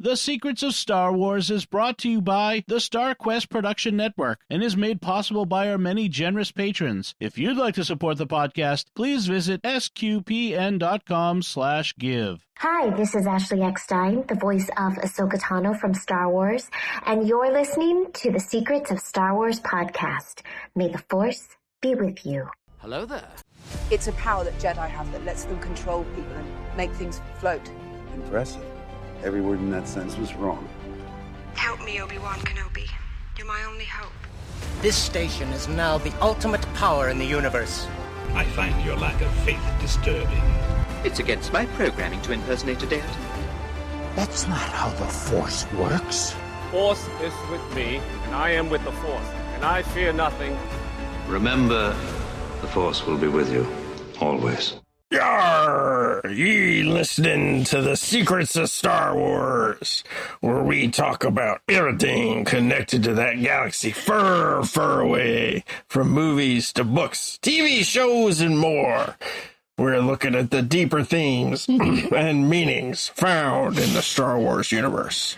The Secrets of Star Wars is brought to you by the Star Quest Production Network and is made possible by our many generous patrons. If you'd like to support the podcast, please visit sqpn.com/give. Hi, this is Ashley Eckstein, the voice of Ahsoka Tano from Star Wars, and you're listening to the Secrets of Star Wars podcast. May the Force be with you. Hello there. It's a power that Jedi have that lets them control people and make things float. Impressive. Every word in that sentence was wrong. Help me, Obi-Wan Kenobi. You're my only hope. This station is now the ultimate power in the universe. I find your lack of faith disturbing. It's against my programming to impersonate a deity. That's not how the Force works. Force is with me, and I am with the Force, and I fear nothing. Remember, the Force will be with you, always. Yarr! Ye listening to the Secrets of Star Wars, where we talk about everything connected to that galaxy far, far away, from movies to books, TV shows, and more. We're looking at the deeper themes and meanings found in the Star Wars universe.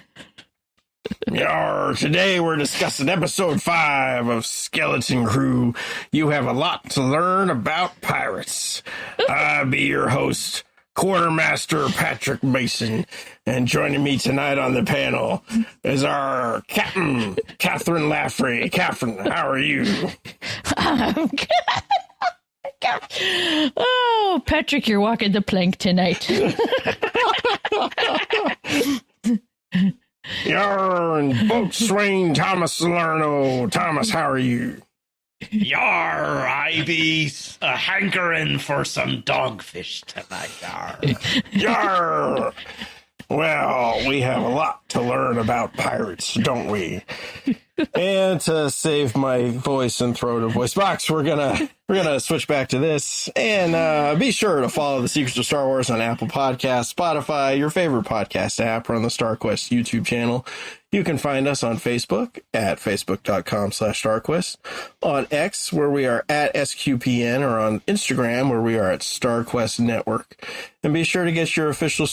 Yarr, today we're discussing episode 5 of Skeleton Crew. You have a lot to learn about pirates. I'll be your host, Quartermaster Patrick Mason, and joining me tonight on the panel is our Captain, Kathryn Laffrey. Kathryn, how are you? Oh, Patrick, you're walking the plank tonight. Yarr, and boatswain Thomas Salerno. Thomas, how are you? Yar, I be hankering for some dogfish tonight, yar. Yarr! Well, we have a lot to learn about pirates, don't we? And to save my voice and throw to voice box, we're gonna switch back to this. And be sure to follow the Secrets of Star Wars on Apple Podcasts, Spotify, your favorite podcast app, or on the StarQuest YouTube channel. You can find us on Facebook at facebook.com/StarQuest, on X, where we are at SQPN, or on Instagram, where we are at StarQuest Network. And be sure to get your official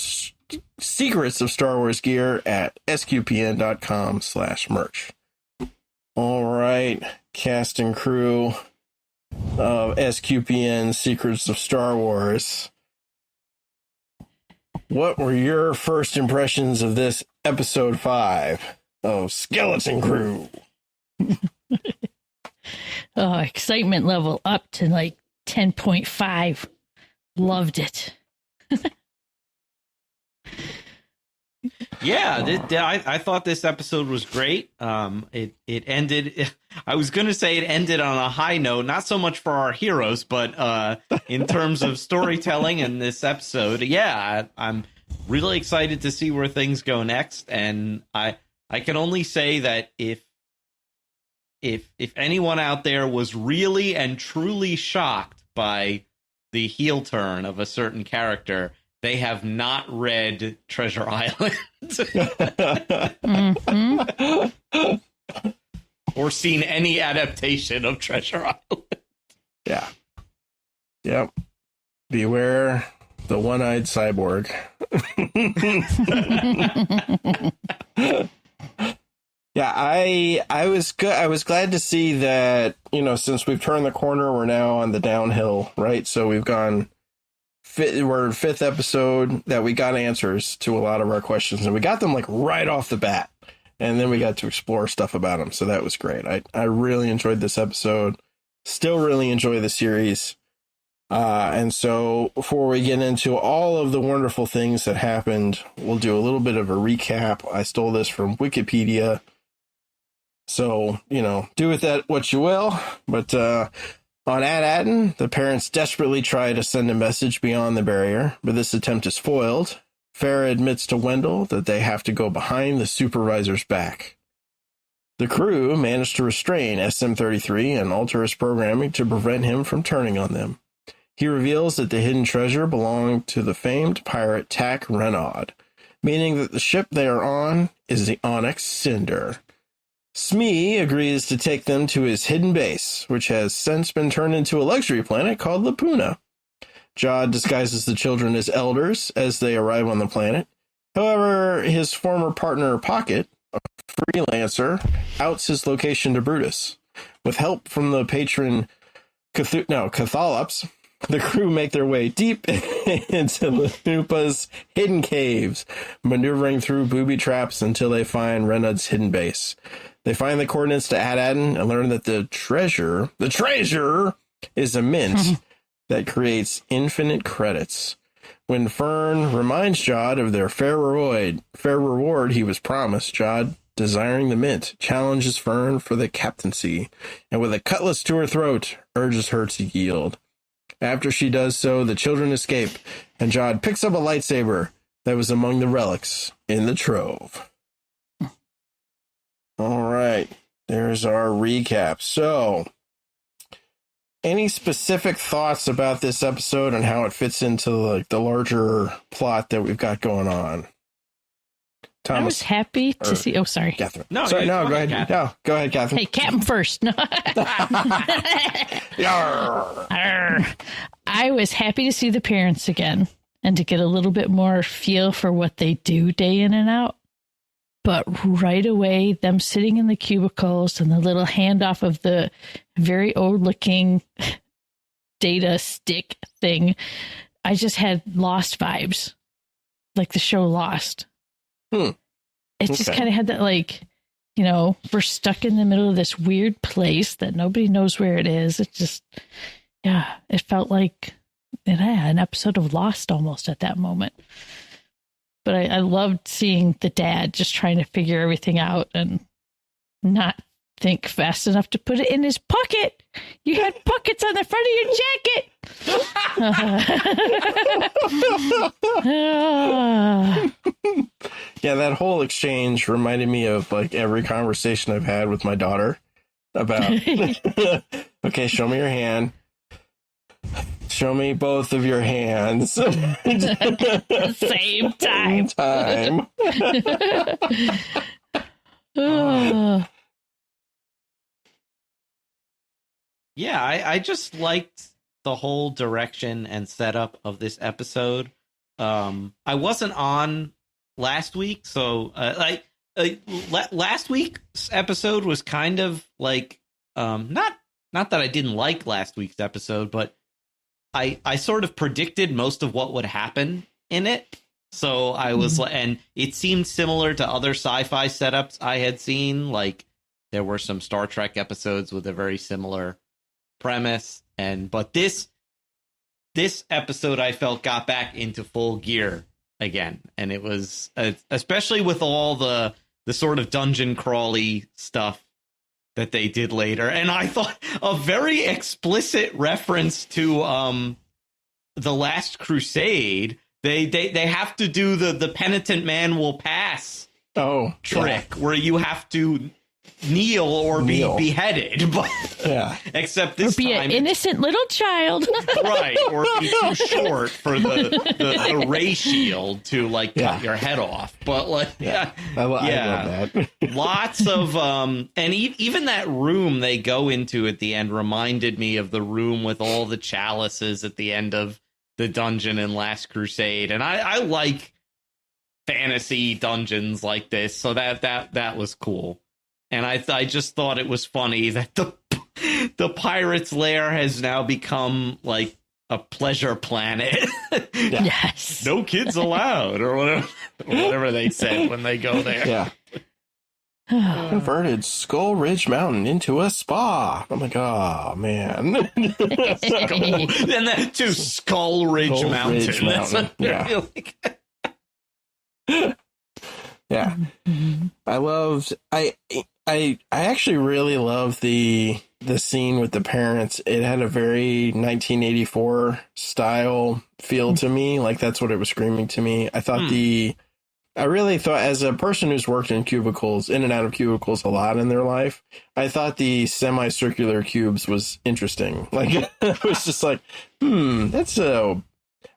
Secrets of Star Wars gear at sqpn.com/merch. All right, cast and crew of SQPN Secrets of Star Wars. What were your first impressions of this episode 5 of Skeleton Crew? Oh, excitement level up to like 10.5. Loved it. Yeah, I thought this episode was great. It ended. I was going to say it ended on a high note, not so much for our heroes, but in terms of storytelling in this episode, yeah, I'm really excited to see where things go next. And I can only say that if anyone out there was really and truly shocked by the heel turn of a certain character, they have not read Treasure Island or seen any adaptation of Treasure Island. Yeah. Yep. Beware the one-eyed cyborg. Yeah, I was good. I was glad to see that, since we've turned the corner, we're now on the downhill, right? So we've gone. We're 5th episode that we got answers to a lot of our questions, and we got them like right off the bat, and then we got to explore stuff about them. So that was great. I really enjoyed this episode. Still really enjoy the series. And so before we get into all of the wonderful things that happened, we'll do a little bit of a recap. I stole this from Wikipedia. So, do with that what you will. But, on Ad-Atten, the parents desperately try to send a message beyond the barrier, but this attempt is foiled. Farah admits to Wendell that they have to go behind the supervisor's back. The crew managed to restrain SM-33 and alter his programming to prevent him from turning on them. He reveals that the hidden treasure belonged to the famed pirate Tak Renaud, meaning that the ship they are on is the Onyx Cinder. Smee agrees to take them to his hidden base, which has since been turned into a luxury planet called Lapuna. Jod disguises the children as elders as they arrive on the planet, However, his former partner, Pocket, a freelancer, outs his location to Brutus. With help from the patron Cathalops, the crew make their way deep into Lupa's hidden caves, maneuvering through booby traps until they find Renud's hidden base. They find the coordinates to Adadin and learn that the treasure is a mint that creates infinite credits. When Fern reminds Jod of their fair reward he was promised, Jod, desiring the mint, challenges Fern for the captaincy, and with a cutlass to her throat, urges her to yield. After she does so, the children escape, and Jod picks up a lightsaber that was among the relics in the trove. All right, there's our recap. So, any specific thoughts about this episode and how it fits into like the larger plot that we've got going on? Thomas, I was happy to see. Oh, sorry. Kathryn. No, sorry, go ahead. Kathryn. No, go ahead, Kathryn. Hey, Captain first. No. I was happy to see the parents again and to get a little bit more feel for what they do day in and out. But right away, them sitting in the cubicles and the little handoff of the very old-looking data stick thing, I just had Lost vibes, like the show Lost. It just kind of had that, like, you know, we're stuck in the middle of this weird place that nobody knows where it is. It just, yeah, it felt like an episode of Lost almost at that moment. But I loved seeing the dad just trying to figure everything out and not think fast enough to put it in his pocket. You had pockets on the front of your jacket. Yeah, that whole exchange reminded me of like every conversation I've had with my daughter about, okay, show me your hand. Show me both of your hands. Same time. Yeah, I just liked the whole direction and setup of this episode. I wasn't on last week, so last week's episode was kind of like not that I didn't like last week's episode, but I sort of predicted most of what would happen in it. So I was and it seemed similar to other sci-fi setups I had seen. Like there were some Star Trek episodes with a very similar premise, but this episode I felt got back into full gear again, and it was especially with all the sort of dungeon crawly stuff that they did later. And I thought a very explicit reference to The Last Crusade. They have to do the penitent man will pass trick where you have to kneel or be beheaded. But except this or be time an innocent little child. Right, or be too short for the ray shield to like cut your head off. But like I love that. Lots of and even that room they go into at the end reminded me of the room with all the chalices at the end of the dungeon in Last Crusade. And I like fantasy dungeons like this, so that was cool. And I just thought it was funny that the pirate's lair has now become like a pleasure planet. Yes. No kids allowed, or whatever they said when they go there. Yeah. Converted Skull Ridge Mountain into a spa. I'm like, oh man. And that too, Skull Ridge Mountain. Mountain. Yeah. Yeah. I actually really loved the scene with the parents. It had a very 1984 style feel to me. Like that's what it was screaming to me. I really thought, as a person who's worked in cubicles, in and out of cubicles a lot in their life, I thought the semicircular cubes was interesting. Like it was just like, that's the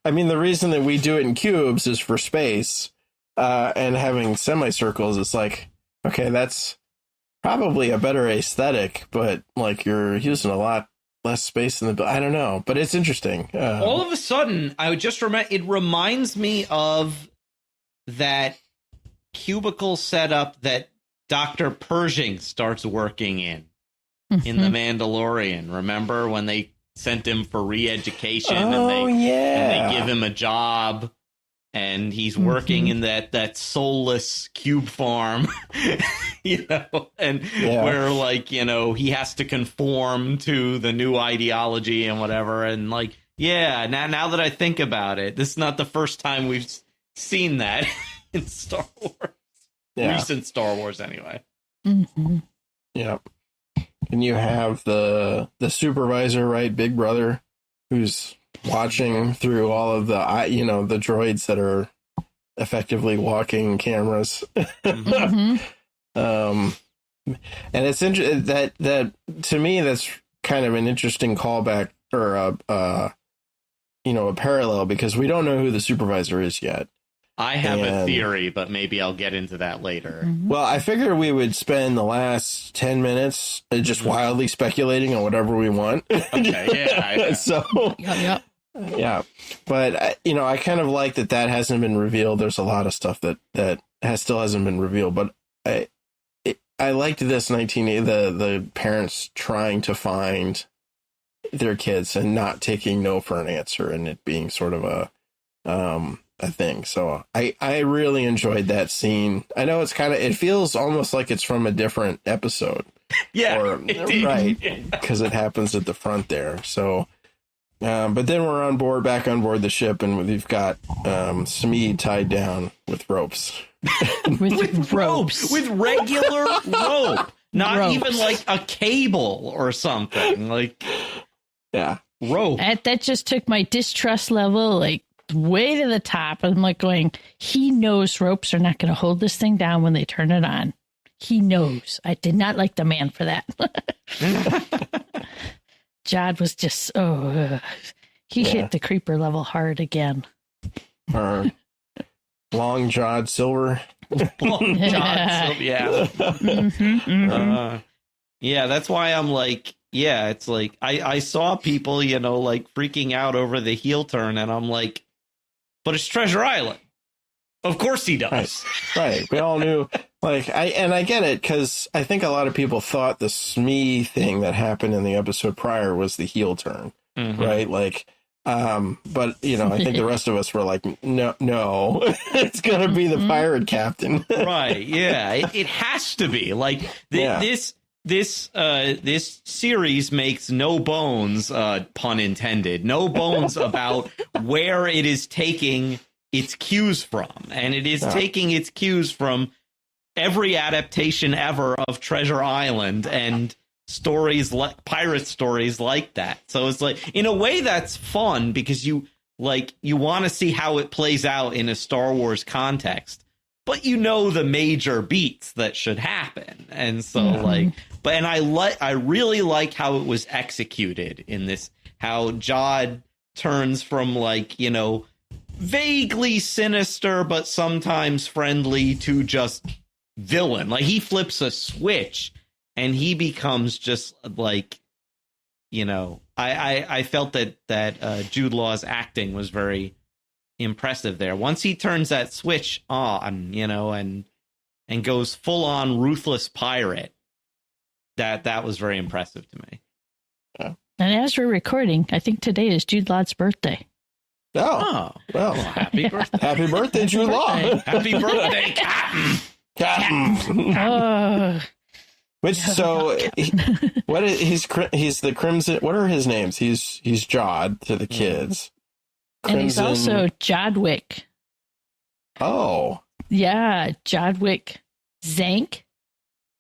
reason that we do it in cubes is for space. And having semicircles, it's like, okay, that's probably a better aesthetic, but like you're using a lot less space in the. I don't know, but it's interesting. All of a sudden, I would just remember. It reminds me of that cubicle setup that Dr. Pershing starts working in The Mandalorian. Remember when they sent him for re-education and they give him a job and he's working in that soulless cube farm, where he has to conform to the new ideology and whatever. And now that I think about it, this is not the first time we've seen that in Star Wars. Recent Star Wars, anyway. Mm-hmm. Yeah. And you have the supervisor, right? Big Brother, who's watching through all of the droids that are effectively walking cameras. Mm-hmm. And it's interesting that to me, that's kind of an interesting callback or a parallel, because we don't know who the supervisor is yet. I have a theory, but maybe I'll get into that later. Mm-hmm. Well, I figured we would spend the last 10 minutes just wildly speculating on whatever we want. Okay, yeah. So, yeah. But, I kind of like that hasn't been revealed. There's a lot of stuff that still hasn't been revealed. But I liked this the parents trying to find their kids and not taking no for an answer, and it being sort of a thing. So I really enjoyed that scene. I know it feels almost like it's from a different episode. Right. Because it happens at the front there. So, but then we're back on board the ship, and we've got Smee tied down with ropes. with ropes. With regular rope. Not even like a cable or something. Yeah. Rope. That just took my distrust level way to the top. I'm going, he knows ropes are not going to hold this thing down when they turn it on. He knows. I did not like the man for that. Jod was just hit the creeper level hard again. Long Jod Silver. Long Jod Silver, yeah. Yeah, that's why I'm it's I saw people, freaking out over the heel turn, and I'm like, but it's Treasure Island. Of course he does. Right. We all knew. I get it, because I think a lot of people thought the Smee thing that happened in the episode prior was the heel turn, right? But I think the rest of us were like, no, it's gonna be the pirate captain, right? Yeah, it has to be This series makes no bones, pun intended, no bones about where it is taking its cues from. And it is taking its cues from every adaptation ever of Treasure Island and stories pirate stories like that. So it's in a way that's fun, because you want to see how it plays out in a Star Wars context. But the major beats that should happen. And so I really like how it was executed in this, how Jod turns from vaguely sinister but sometimes friendly to just villain. He flips a switch and he becomes just I felt that Jude Law's acting was very impressive there. Once he turns that switch on, and goes full on ruthless pirate, that was very impressive to me. And as we're recording, I think today is Jude Law's birthday. Oh, well, happy birthday. Happy birthday, Jude Law. Happy birthday, Captain. He's the Crimson. What are his names? He's Jod to the kids. Crimson. And he's also Jodwick. Oh. Yeah, Jodwick Zank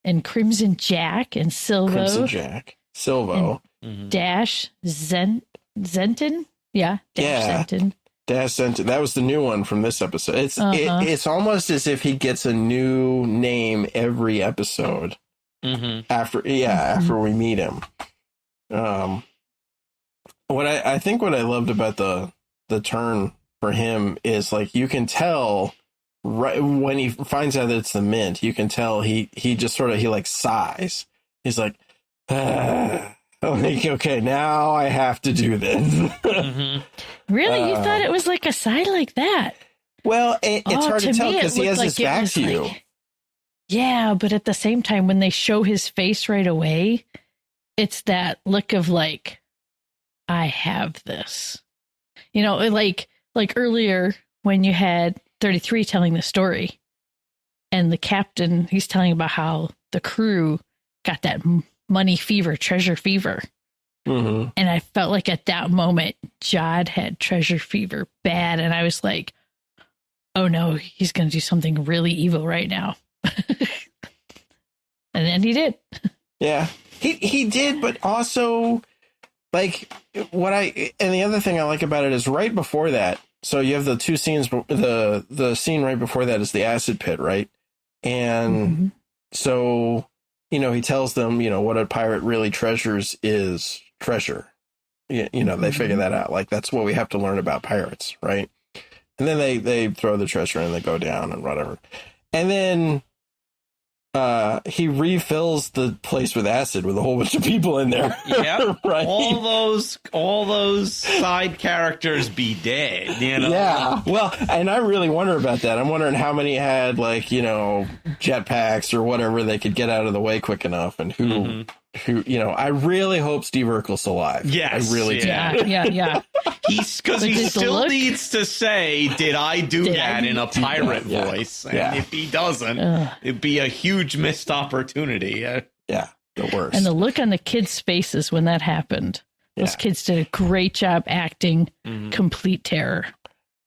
and Crimson Jack and Silvo. Crimson Jack. Silvo. Dash Zenton. Yeah, Zenton. Dash Zenton. That was the new one from this episode. It's almost as if he gets a new name every episode. After we meet him. What I think what I loved about the turn for him is you can tell right when he finds out that it's the Mint, you can tell he just sort of sighs. He's like, okay, now I have to do this. Really? You thought it was a sigh like that? Well, it's hard to tell because he has his back to you. Yeah, but at the same time, when they show his face right away, it's that look of like, I have this. You know, like earlier when you had 33 telling the story and the captain, he's telling about how the crew got that money fever, treasure fever. Mm-hmm. And I felt like at that moment, Jod had treasure fever bad. And I was like, oh no, he's going to do something really evil right now. And then he did. Yeah, he did. But also, like, and the other thing I like about it is right before that. So you have the two scenes. The scene right before that is the acid pit, right? And so, you know, he tells them, you know, what a pirate really treasures is treasure. You know, they figure that out. Like, that's what we have to learn about pirates, right? And then they throw the treasure and they go down and whatever. And then he refills the place with acid with a whole bunch of people in there. Yeah, right. All those side characters be dead. You know? Yeah. Well, and I really wonder about that. I'm wondering how many had, like, you know, jetpacks or whatever they could get out of the way quick enough, and who you know. I really hope Steve Urkel's alive. Yes, I really do. Yeah. He still needs to say, "Did I do that?" in a pirate voice. And if he doesn't, it'd be a huge missed opportunity. Yeah, the worst. And the look on the kids' faces when that happened. Those kids did a great job acting complete terror.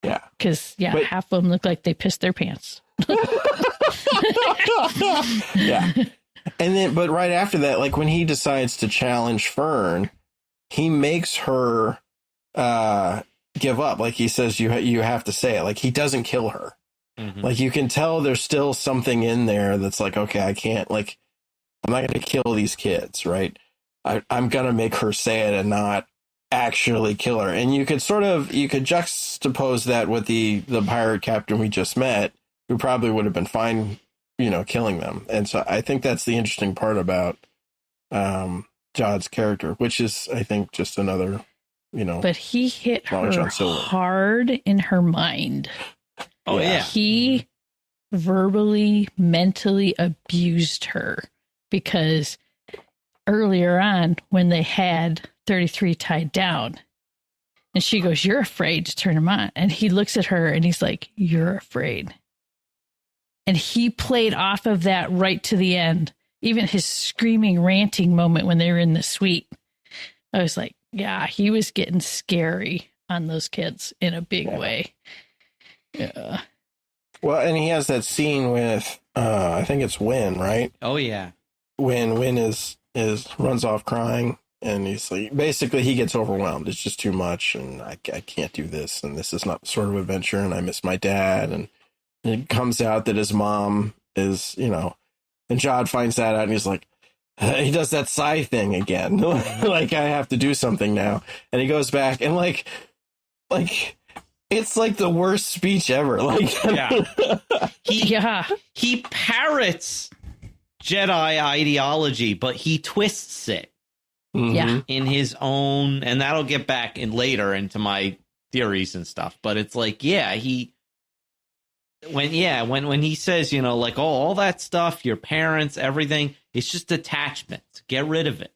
Yeah. Because, half of them look like they pissed their pants. Yeah. And then, but right after that, like when he decides to challenge Fern, he makes her give up. Like he says, you have to say it. Like he doesn't kill her. Like you can tell there's still something in there that's like, okay, I can't, like, I'm not going to kill these kids, right? I'm going to make her say it and not actually kill her. And you could juxtapose that with the pirate captain we just met, who probably would have been fine, you know, killing them. And so I think that's the interesting part about Jod's character, which is, I think, just another, you know. But he hit her hard in her mind. Oh, yeah. He verbally, mentally abused her because earlier on when they had 33 tied down and she goes, "You're afraid to turn him on." And he looks at her and he's like, "You're afraid." And he played off of that right to the end. Even his screaming, ranting moment when they were in the suite. I was like, yeah, he was getting scary on those kids in a big way. Yeah. Well, and he has that scene with, I think it's Wynn, right? Oh, yeah. When Wynn runs off crying, and he's like, basically he gets overwhelmed. It's just too much, and I can't do this, and this is not the sort of adventure, and I miss my dad, and it comes out that his mom is, you know, and Jod finds that out, and he's like, he does that sigh thing again. Like, I have to do something now. And he goes back, and like, it's like the worst speech ever. Like, he parrots Jedi ideology, but he twists it in his own, and that'll get back in later into my theories and stuff. But it's like, when he says, you know, like, oh, all that stuff, your parents, everything, it's just attachments. Get rid of it.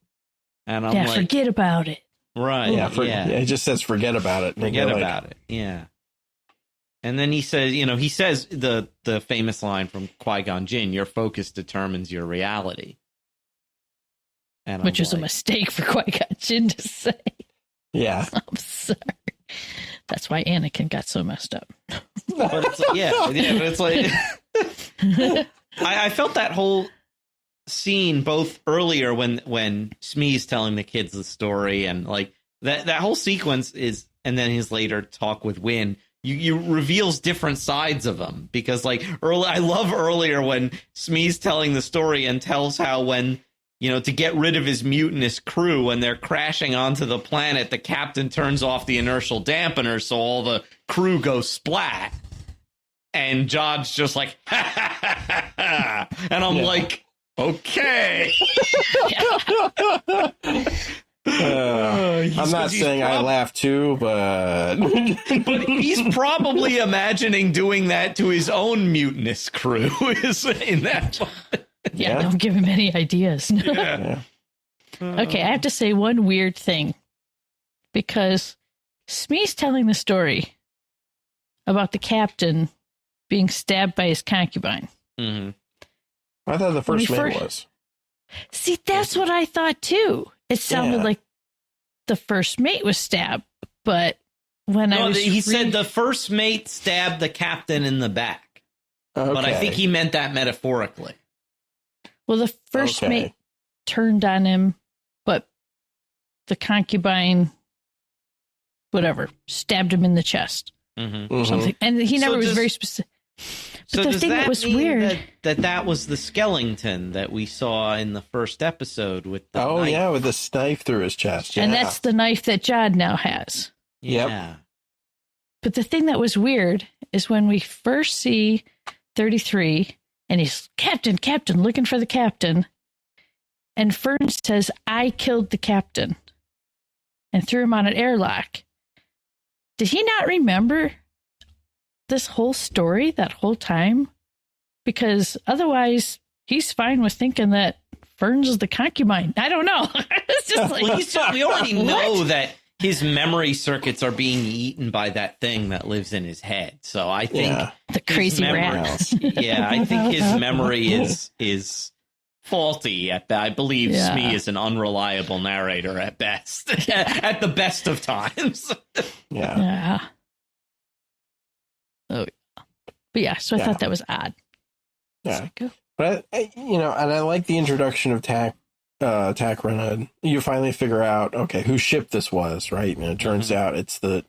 And I'm like, forget about it. Right. Yeah. It just says forget about it. Forget about it. Yeah. And then he says, you know, the famous line from Qui-Gon Jinn, your focus determines your reality. And which was a mistake for Qui-Gon Jinn to say. Yeah. I'm sorry. That's why Anakin got so messed up. But it's like, but it's like, I felt that whole scene both earlier when Smee's telling the kids the story, and like that whole sequence is, and then his later talk with Wynn, you reveals different sides of him, because like I love earlier when Smee's telling the story and tells how when, you know, to get rid of his mutinous crew, when they're crashing onto the planet, the captain turns off the inertial dampener so all the crew goes splat. And Jod's just like, ha, ha, ha, ha, ha. And I'm like, okay. I'm not saying I laugh too, but but he's probably imagining doing that to his own mutinous crew. Is in that? Yeah, don't give him any ideas. Yeah. Okay, I have to say one weird thing because Smee's telling the story about the captain being stabbed by his concubine. Mm-hmm. I thought the first mate was. See, that's what I thought too. It sounded like the first mate was stabbed, but when he said the first mate stabbed the captain in the back. Okay. But I think he meant that metaphorically. Well, the first mate turned on him, but the concubine, whatever, stabbed him in the chest. Mm-hmm. Something, and he never was very specific. But the thing that was weird that was the skeleton that we saw in the first episode with the knife. With the knife through his chest. And that's the knife that Jod now has. Yeah. But the thing that was weird is when we first see 33 and he's captain, looking for the captain. And Fern says, I killed the captain and threw him on an airlock. Did he not remember this whole story that whole time? Because otherwise he's fine with thinking that Fern's the concubine. I don't know. It's just like, we already know that his memory circuits are being eaten by that thing that lives in his head. So I think the crazy rat. I think his memory is faulty at best. I believe Smee is an unreliable narrator at best. At the best of times. Yeah. Oh, but yeah. So I thought that was odd. Yeah, but and I like the introduction of Kathryn. You finally figure out whose ship this was, right? And it turns out it's the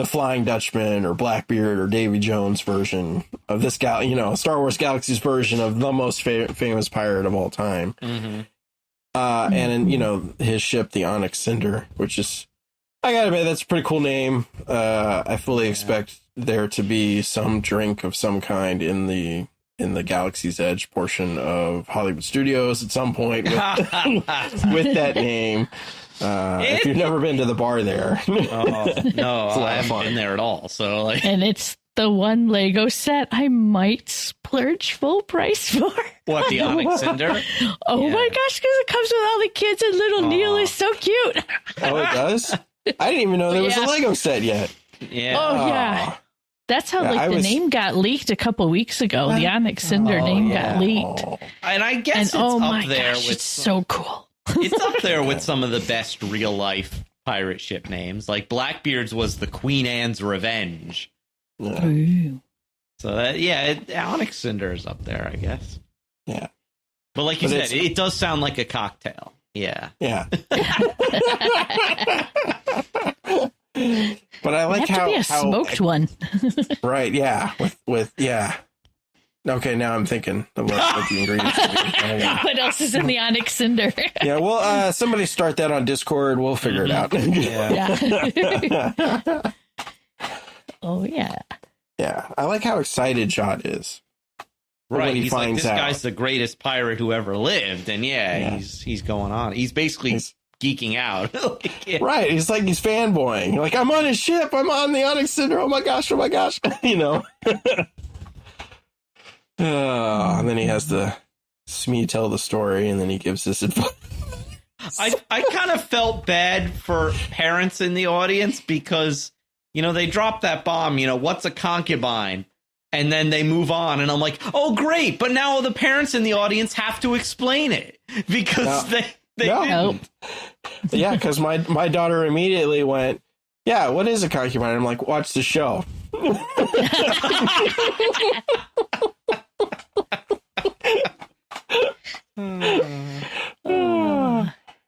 Flying Dutchman or Blackbeard or Davy Jones version of this Star Wars Galaxy's version of the most famous pirate of all time. Mm-hmm. And his ship, the Onyx Cinder, which is, I gotta admit, that's a pretty cool name. I fully expect there to be some drink of some kind in the Galaxy's Edge portion of Hollywood Studios at some point with that name. If you've never been to the bar there. No, I haven't been there at all. So and it's the one Lego set I might splurge full price for. What, the Onyx Cinder? Oh my gosh, because it comes with all the kids and little Neil is so cute. Oh, it does? I didn't even know there was a Lego set yet. Yeah. Oh, yeah. That's how the name got leaked a couple weeks ago. The Onyx Cinder name got leaked. And I guess it's up there with it's so cool. It's up there with some of the best real life pirate ship names. Like Blackbeard's was the Queen Anne's Revenge. Ooh. So Onyx Cinder is up there, I guess. Yeah. But like you said, it does sound like a cocktail. Yeah. Yeah. But I like how to be a smoked one. Right, yeah. With Okay, now I'm thinking of what the ingredients would be. What else is in the Onyx Cinder? Yeah, well, somebody start that on Discord. We'll figure it out. Yeah. Oh, yeah. Yeah, I like how excited Jod is. Right, he's like, this guy's the greatest pirate who ever lived. And he's going on. He's basically geeking out. Right, he's fanboying. Like, I'm on his ship. I'm on the Onyx Cinder. Oh, my gosh. And then he has the Smee tell the story, and then he gives this advice. I kind of felt bad for parents in the audience because, they drop that bomb, what's a concubine? And then they move on, and I'm like, oh, great. But now the parents in the audience have to explain it because they didn't. Yeah, because my daughter immediately went, yeah, what is a concubine? I'm like, watch the show.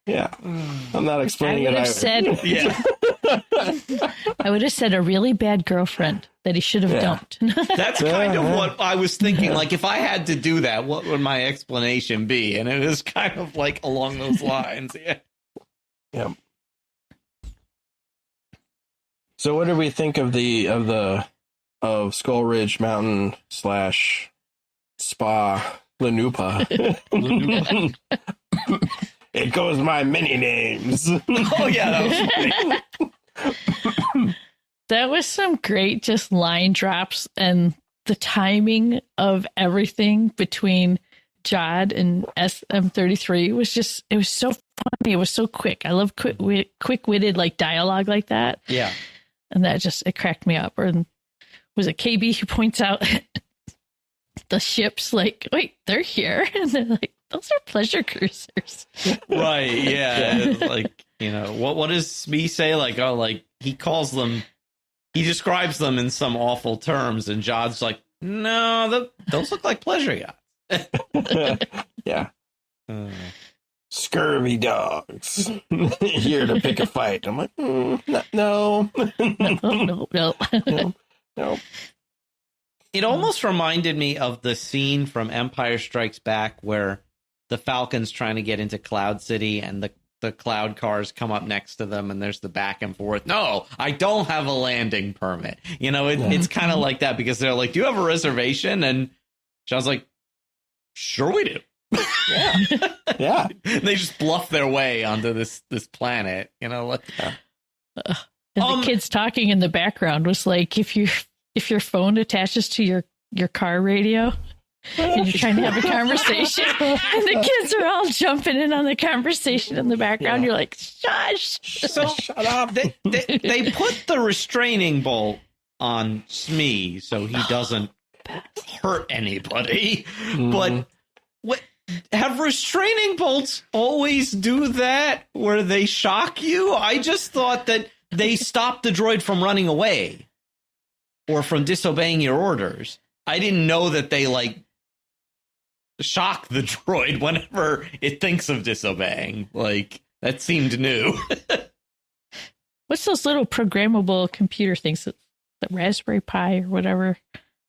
Yeah, I'm not explaining it. I would have said a really bad girlfriend that he should have dumped. That's kind of what I was thinking. Like, if I had to do that, what would my explanation be? And it was kind of like along those lines. Yeah. Yeah. So, what did we think of of Skull Ridge Mountain / Spa Lanupa? It goes my many names. Oh, yeah, that was great. That was some great just line drops, and the timing of everything between Jod and SM33 was just, it was so funny. It was so quick. I love quick-witted like dialogue like that. Yeah. And that just, it cracked me up. Or was it KB who points out the ships like, wait, they're here? And they're like, those are pleasure cruisers. Right, yeah. Like, you know, what does Smee say? Like, oh, like, he calls them, he describes them in some awful terms, and Jod's like, no, those look like pleasure yachts. Yeah. Scurvy dogs. Here to pick a fight. I'm like, no. No. It almost reminded me of the scene from Empire Strikes Back where the Falcon's trying to get into Cloud City and the cloud cars come up next to them and there's the back and forth. No, I don't have a landing permit. You know, it's kind of like that because they're like, do you have a reservation? And John's like, sure we do. Yeah. Yeah. They just bluff their way onto this planet, you know. Like, and the kids talking in the background was like, if your phone attaches to your car radio and you're trying to have a conversation and the kids are all jumping in on the conversation in the background, you're like, shush. So shut up. They put the restraining bolt on Smee so he doesn't hurt anybody. But have restraining bolts always do that where they shock you? I just thought that they stopped the droid from running away or from disobeying your orders. I didn't know that they like shock the droid whenever it thinks of disobeying. Like, that seemed new. What's those little programmable computer things, the Raspberry Pi or whatever?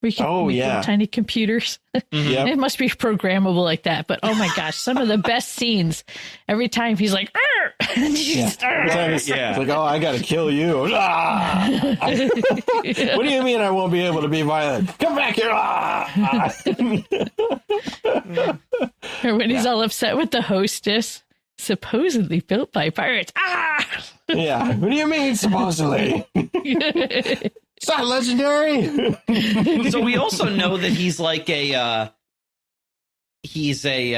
We can make little tiny computers. Yep. It must be programmable like that. But oh my gosh, some of the best scenes. Every time he's like, it's like, oh, I gotta kill you. What do you mean I won't be able to be violent? Come back here. Or when he's all upset with the hostess, supposedly built by pirates. Yeah. What do you mean supposedly? It's not legendary. So we also know that he's like how do you say,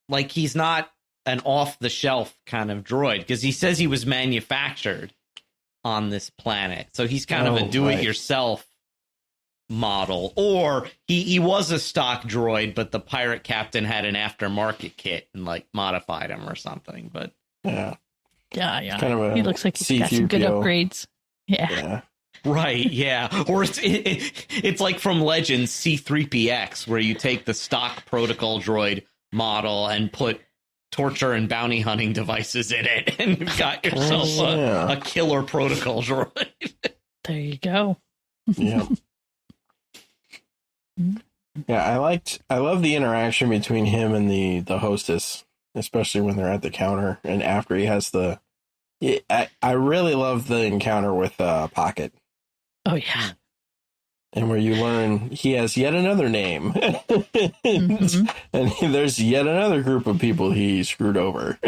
like he's not an off the shelf kind of droid, because he says he was manufactured on this planet. So he's kind of a do it yourself model, or he was a stock droid, but the pirate captain had an aftermarket kit and like modified him or something. But yeah. Kind of he looks like he's got some good upgrades. Yeah. Right, yeah. Or it's like from Legends C-3PX, where you take the stock protocol droid model and put torture and bounty hunting devices in it, and you've got yourself a killer protocol droid. There you go. Yeah. Yeah, I love the interaction between him and the hostess, especially when they're at the counter and after he has I really love the encounter with Pocket. Oh yeah. And where you learn he has yet another name. Mm-hmm. And there's yet another group of people he screwed over.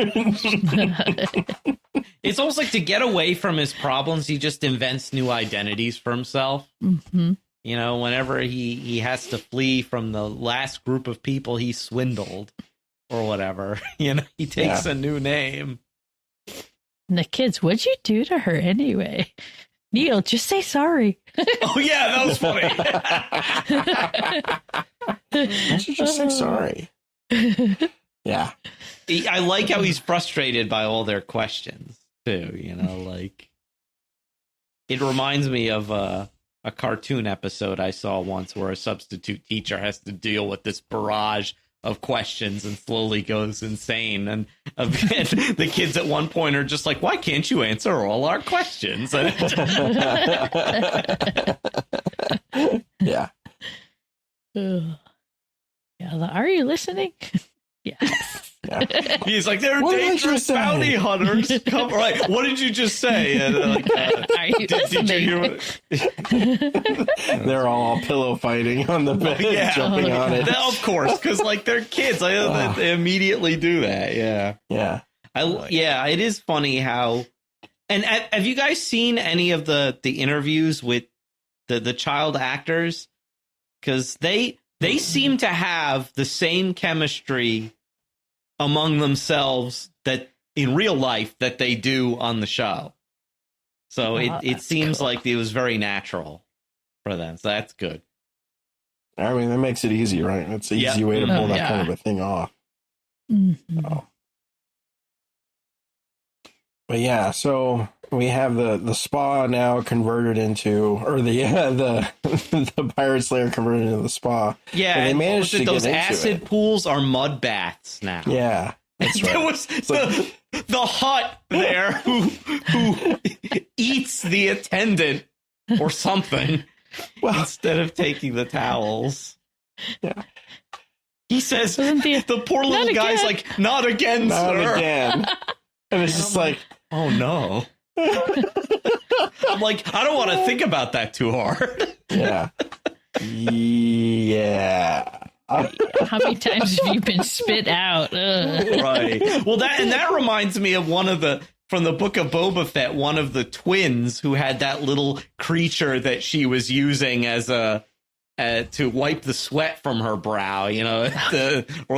It's almost like to get away from his problems, he just invents new identities for himself. Mm-hmm. You know, whenever he has to flee from the last group of people he swindled or whatever, you know, he takes a new name. And the kids, what'd you do to her anyway? Neil, just say sorry. Oh, yeah, that was funny. Why don't you just say sorry? Yeah. I like how he's frustrated by all their questions, too. You know, like, it reminds me of a cartoon episode I saw once where a substitute teacher has to deal with this barrage of questions and slowly goes insane. And the kids at one point are just like, why can't you answer all our questions? Yeah. Yeah. Are you listening? Yes. He's like, they're dangerous bounty hunters. Come right. What did you just say? And like, did you hear what? They're all pillow fighting on the bed, jumping on it. Of course, because like they're kids. I know that they immediately do that. Yeah. It is funny how. And have you guys seen any of the interviews with the child actors? Because they seem to have the same chemistry among themselves that in real life that they do on the show. So it seems like it was very natural for them. So that's good. I mean, that makes it easy, right? It's an easy way to pull that kind of a thing off. Mm-hmm. Oh. But yeah, so we have the spa now converted into, or the Pirate Slayer converted into the spa. Yeah, and they managed to those get acid into it. Pools are mud baths now. Yeah, that's right. There was the hut there who eats the attendant or something instead of taking the towels. Yeah. He says the poor little guy's like, not again, not sir. Again. And it's just like, oh no. I'm like, I don't want to think about that too hard. Yeah. Yeah. How many times have you been spit out? Ugh. Right. Well, that reminds me of from the book of Boba Fett, one of the twins who had that little creature that she was using as to wipe the sweat from her brow, or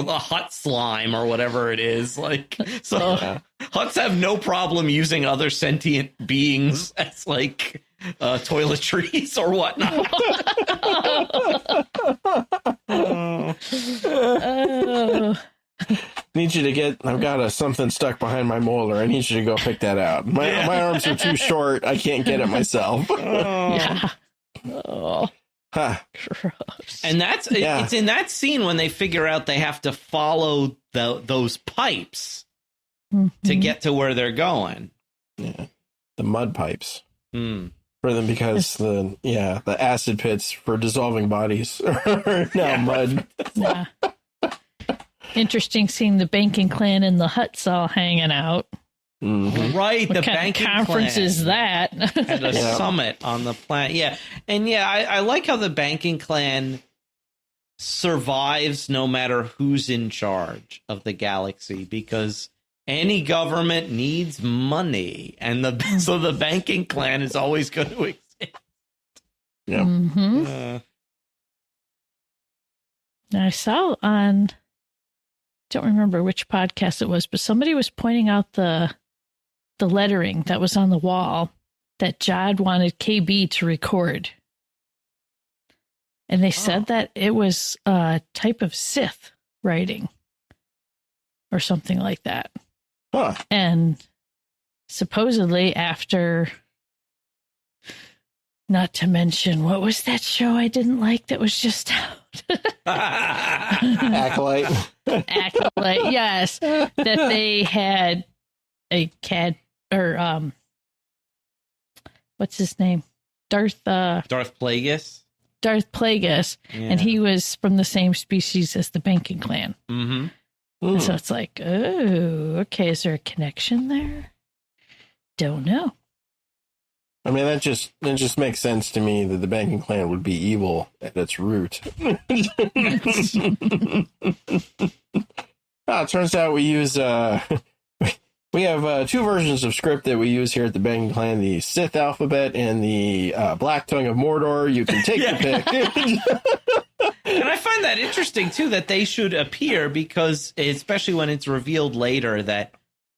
the hut slime or whatever it is. Like, so huts have no problem using other sentient beings as like toiletries or whatnot. Need you to get. I've got something stuck behind my molar. I need you to go pick that out. My arms are too short. I can't get it myself. Yeah. Oh. Huh. Gross. And it's in that scene when they figure out they have to follow those pipes to get to where they're going. Yeah, the mud pipes for them because the acid pits for dissolving bodies are now mud. Yeah. Interesting seeing the banking clan and the huts all hanging out. Mm-hmm. Right, what the kind banking of conference clan is that? at a summit on the planet. Yeah, and I like how the banking clan survives no matter who's in charge of the galaxy, because any government needs money, and so the banking clan is always going to exist. Yeah. Mm-hmm. I saw on, don't remember which podcast it was, but somebody was pointing out the lettering that was on the wall that Jod wanted KB to record. And they said that it was a type of Sith writing or something like that. Huh. And supposedly after, not to mention, what was that show I didn't like that was just out? Acolyte. Acolyte, yes. That they had a cat, or what's his name? Darth Plagueis. Darth Plagueis, and he was from the same species as the banking clan. Mm-hmm. And so it's like, oh, okay, is there a connection there? Don't know. I mean, that just makes sense to me that the banking clan would be evil at its root. It turns out we use we have two versions of script that we use here at the banking clan: the Sith alphabet and the Black Tongue of Mordor. You can take your pick. And I find that interesting too, that they should appear, because especially when it's revealed later that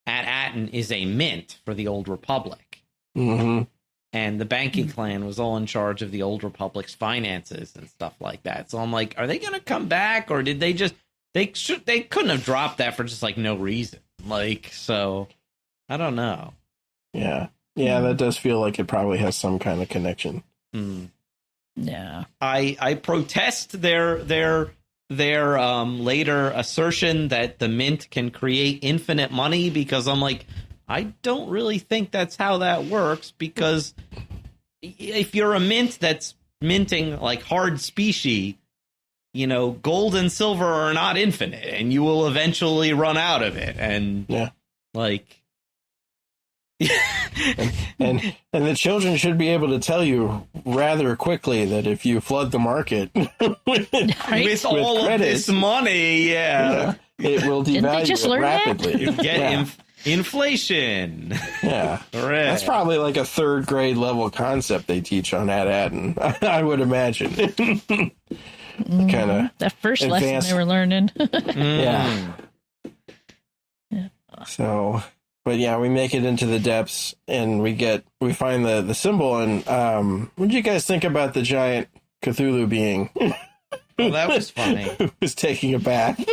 At-Aten is a mint for the Old Republic. Mm-hmm. And the banking clan was all in charge of the Old Republic's finances and stuff like that. So I'm like, are they going to come back, or did they just they couldn't have dropped that for just like no reason? Like, so I don't know. Yeah, that does feel like it probably has some kind of connection. Yeah, I protest their later assertion that the mint can create infinite money, because I'm like, I don't really think that's how that works, because if you're a mint that's minting like hard specie, gold and silver are not infinite, and you will eventually run out of it. And and the children should be able to tell you rather quickly that if you flood the market with all of this money, it will devalue it rapidly. You get inflation. Yeah. Right. That's probably like a third grade level concept they teach on Ad-Adden, I would imagine. Kind of that first lesson they were learning. Yeah. So, but yeah, we make it into the depths and we find the symbol. And what did you guys think about the giant Cthulhu being? Well, that was funny. Who was taking a bath?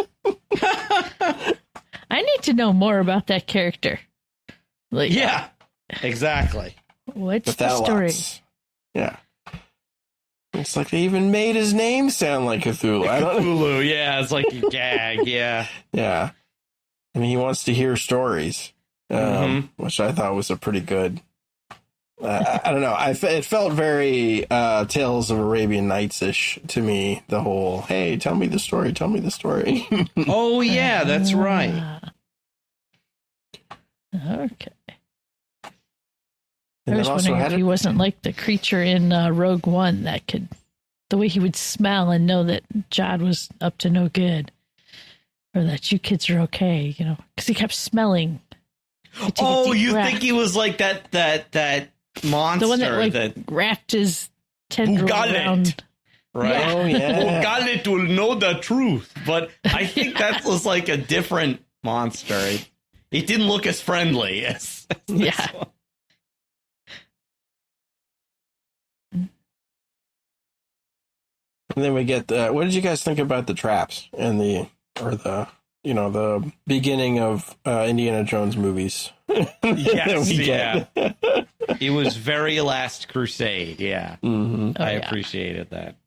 I need to know more about that character. Yeah, exactly. What's the story? Yeah. It's like they even made his name sound like Cthulhu. I don't know. Cthulhu, yeah, it's like a gag, yeah. Yeah. And he wants to hear stories, which I thought was a pretty good... I don't know. It felt very Tales of Arabian Nights-ish to me, the whole, hey, tell me the story. Oh, yeah, that's right. Okay. I was wondering if he wasn't like the creature in Rogue One that could, the way he would smell and know that Jod was up to no good, or that you kids are okay, because he kept smelling. Oh, you think he was like that monster, the one that wrapped his tendril around. Right? Yeah. Oh, yeah. Galit will know the truth, but I think that was like a different monster. It didn't look as friendly as this one. And then we get what did you guys think about the traps and the beginning of Indiana Jones movies? Yes, yeah. It was very Last Crusade, yeah. Mm-hmm. I appreciated that.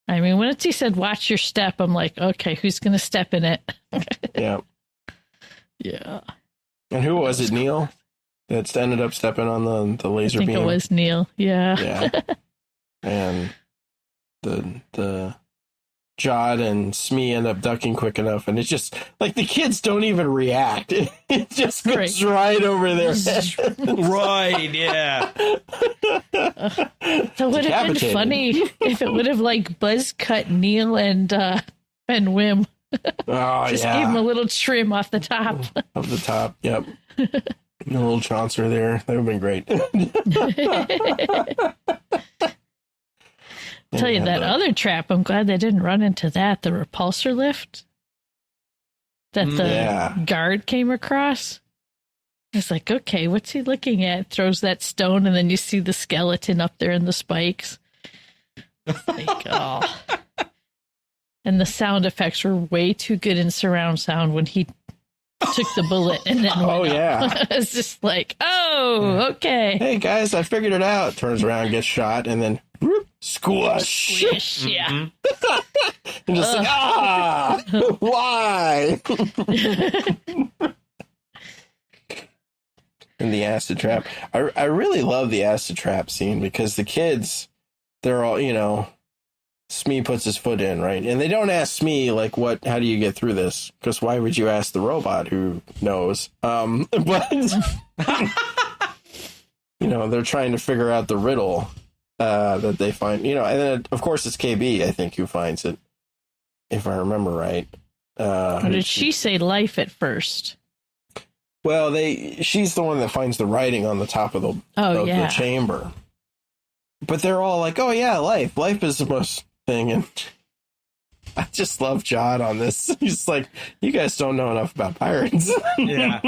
I mean, once he said, watch your step, I'm like, okay, who's going to step in it? Yeah. Yeah. And who was it, Neil? That ended up stepping on the laser beam? I think it was Neil, yeah. Yeah. And the Jod and Smee end up ducking quick enough, and it's just like the kids don't even react. It just goes right over their head. Right, yeah. So would have been funny if it would have buzz cut Neil and Wim. Oh, just gave him a little trim off the top. Of the top, yep. A little Chaucer there. That would have been great. Tell you that other trap, I'm glad they didn't run into that, the repulsor lift that the guard came across. I was like, okay, what's he looking at? Throws that stone, and then you see the skeleton up there in the spikes. Oh. And the sound effects were way too good in surround sound when he took the bullet and then went up. It's just like, okay. Hey, guys, I figured it out. Turns around, gets shot, and then whoop, squish. Yeah. And just why? And the acid trap. I really love the acid trap scene because the kids, they're all, Smee puts his foot in, right? And they don't ask Smee, how do you get through this? Because why would you ask the robot who knows? But, they're trying to figure out the riddle that they find, and then, of course, it's KB, I think, who finds it, if I remember right. Or did she say life at first? Well, she's the one that finds the writing on the top of the chamber. But they're all like, oh, yeah, life. Life is the most thing. And I just love Jod on this. He's like, you guys don't know enough about pirates. Yeah.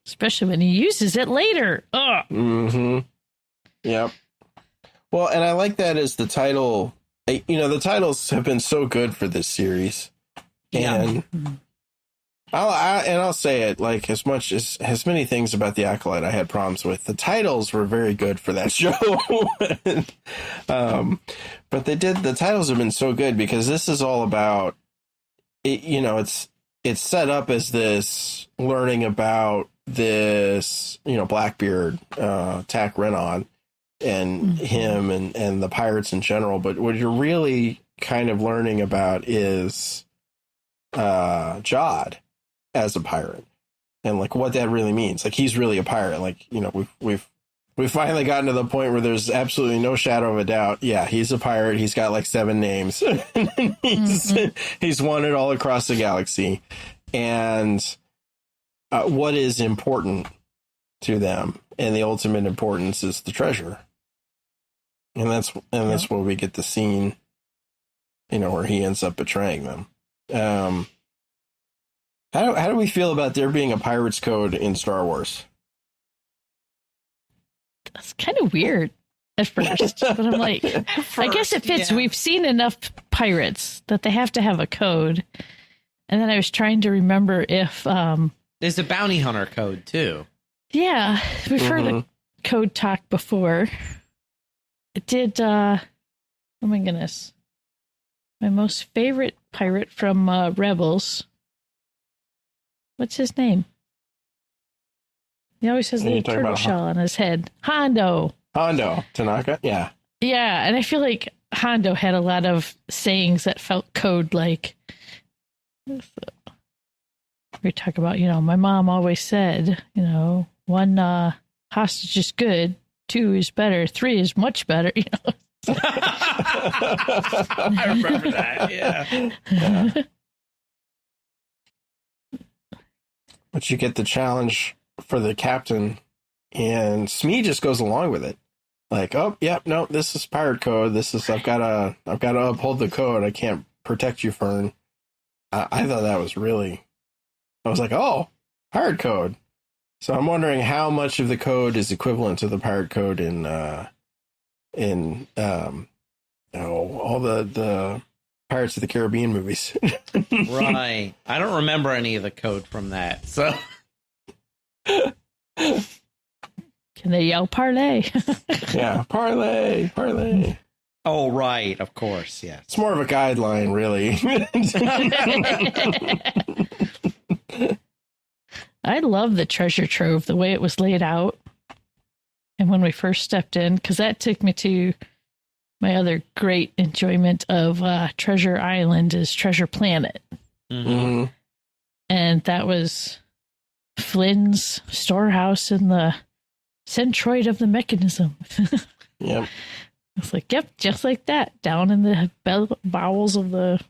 Especially when he uses it later. Ugh. Mm-hmm. Yep. Well, and I like that as the title. The titles have been so good for this series. And I'll say it, as many things about the Acolyte I had problems with. The titles were very good for that show. But the titles have been so good because this is all about, it's set up as this learning about this, Blackbeard, Tack Renon. him and the pirates in general. But what you're really kind of learning about is Jod as a pirate, and like what that really means. Like he's really a pirate. Like, you know, we've finally gotten to the point where there's absolutely no shadow of a doubt. Yeah, he's a pirate. He's got like 7 names. He's won it all across the galaxy. And what is important to them, and the ultimate importance is the treasure. And that's where we get the scene, you know, where he ends up betraying them. How do we feel about there being a pirate's code in Star Wars? That's kind of weird at first, but I'm like, I guess it fits. Yeah. We've seen enough pirates that they have to have a code. And then I was trying to remember if there's a bounty hunter code too. Yeah, we've heard a code talk before. It did. Oh my goodness, my most favorite pirate from Rebels. What's his name? He always has a little turtle shell on his head. Hondo Tanaka, yeah. Yeah, and I feel like Hondo had a lot of sayings that felt code-like. We talk about, you know, my mom always said, you know, 1 hostage is good, 2 is better, 3 is much better, you know. I remember that, yeah. But you get the challenge for the captain, and Smee just goes along with it. Like, oh, yep, no, this is pirate code. This is I've got to uphold the code. I can't protect you, Fern. I thought that was really. I was like, oh, pirate code. So I'm wondering how much of the code is equivalent to the pirate code in all the Pirates of the Caribbean movies. Right. I don't remember any of the code from that. So. Can they yell parlay? Yeah, parlay. Oh, right. Of course. Yeah. It's more of a guideline, really. I love the treasure trove, the way it was laid out. And when we first stepped in, because that took me to my other great enjoyment of Treasure Island is Treasure Planet. Mm-hmm. And that was Flynn's storehouse in the centroid of the mechanism. Yep. It's like, yep, just like that. Down in the bowels of the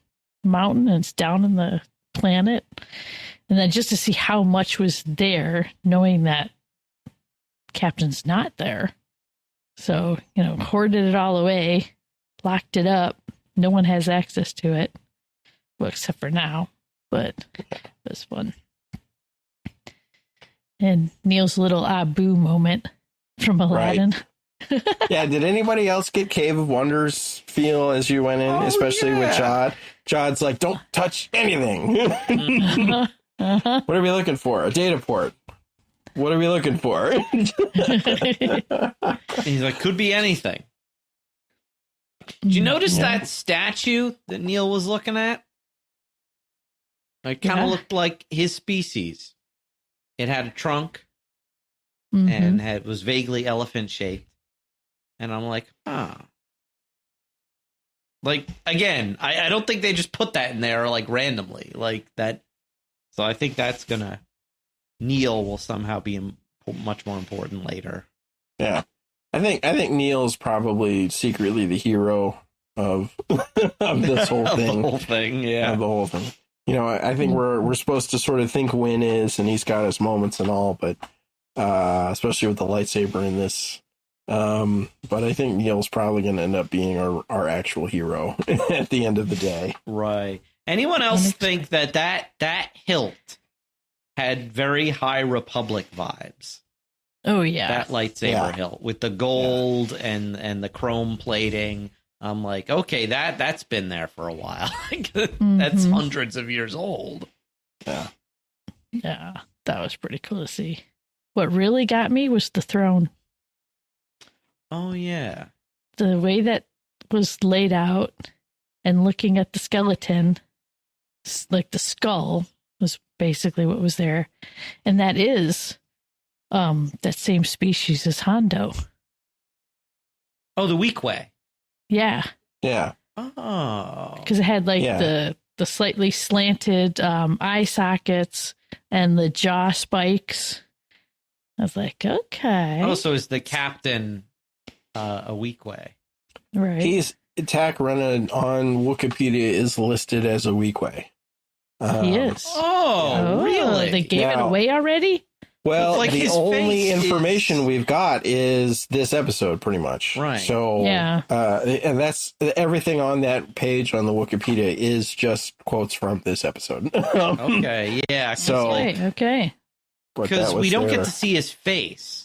mountain, and it's down in the planet. And then just to see how much was there, knowing that Captain's not there. So, you know, hoarded it all away, locked it up. No one has access to it. Well, except for now. But it was fun. And Neil's little boo moment from Aladdin. Right. Yeah, did anybody else get Cave of Wonders feel as you went in, especially with Jod? Jod's like, don't touch anything. What are we looking for? A data port. What are we looking for? He's like, could be anything. Did you notice that statue that Neil was looking at? It kind of looked like his species. It had a trunk and was vaguely elephant shaped. And I'm like, like, again, I don't think they just put that in there like randomly like that. So I think that's gonna, Neil will somehow be much more important later. Yeah, I think Neil's probably secretly the hero of this whole thing. The whole thing, yeah. Of the whole thing. You know, I think we're supposed to sort of think Wynn is, and he's got his moments and all, but especially with the lightsaber in this. But I think Neil's probably going to end up being our actual hero at the end of the day. Right. Anyone else think that hilt had very High Republic vibes? Oh, yeah. That lightsaber hilt with the gold and the chrome plating. I'm like, okay, that's been there for a while. That's hundreds of years old. Yeah. Yeah, that was pretty cool to see. What really got me was the throne. Oh, yeah. The way that was laid out and looking at the skeleton, like the skull was basically what was there. And that is that same species as Hondo. Oh, the weak way. Yeah. Yeah. Oh. Because it had like the slightly slanted eye sockets and the jaw spikes. I was like, okay. Oh, so is the captain a weak way? Right. He's attack running on Wikipedia is listed as a weak way. He is. Oh, really? They gave it away already? Well, like the only information we've got is this episode, pretty much. Right. So, and that's everything on that page on the Wikipedia is just quotes from this episode. Okay, yeah. So, okay. Because we don't get to see his face.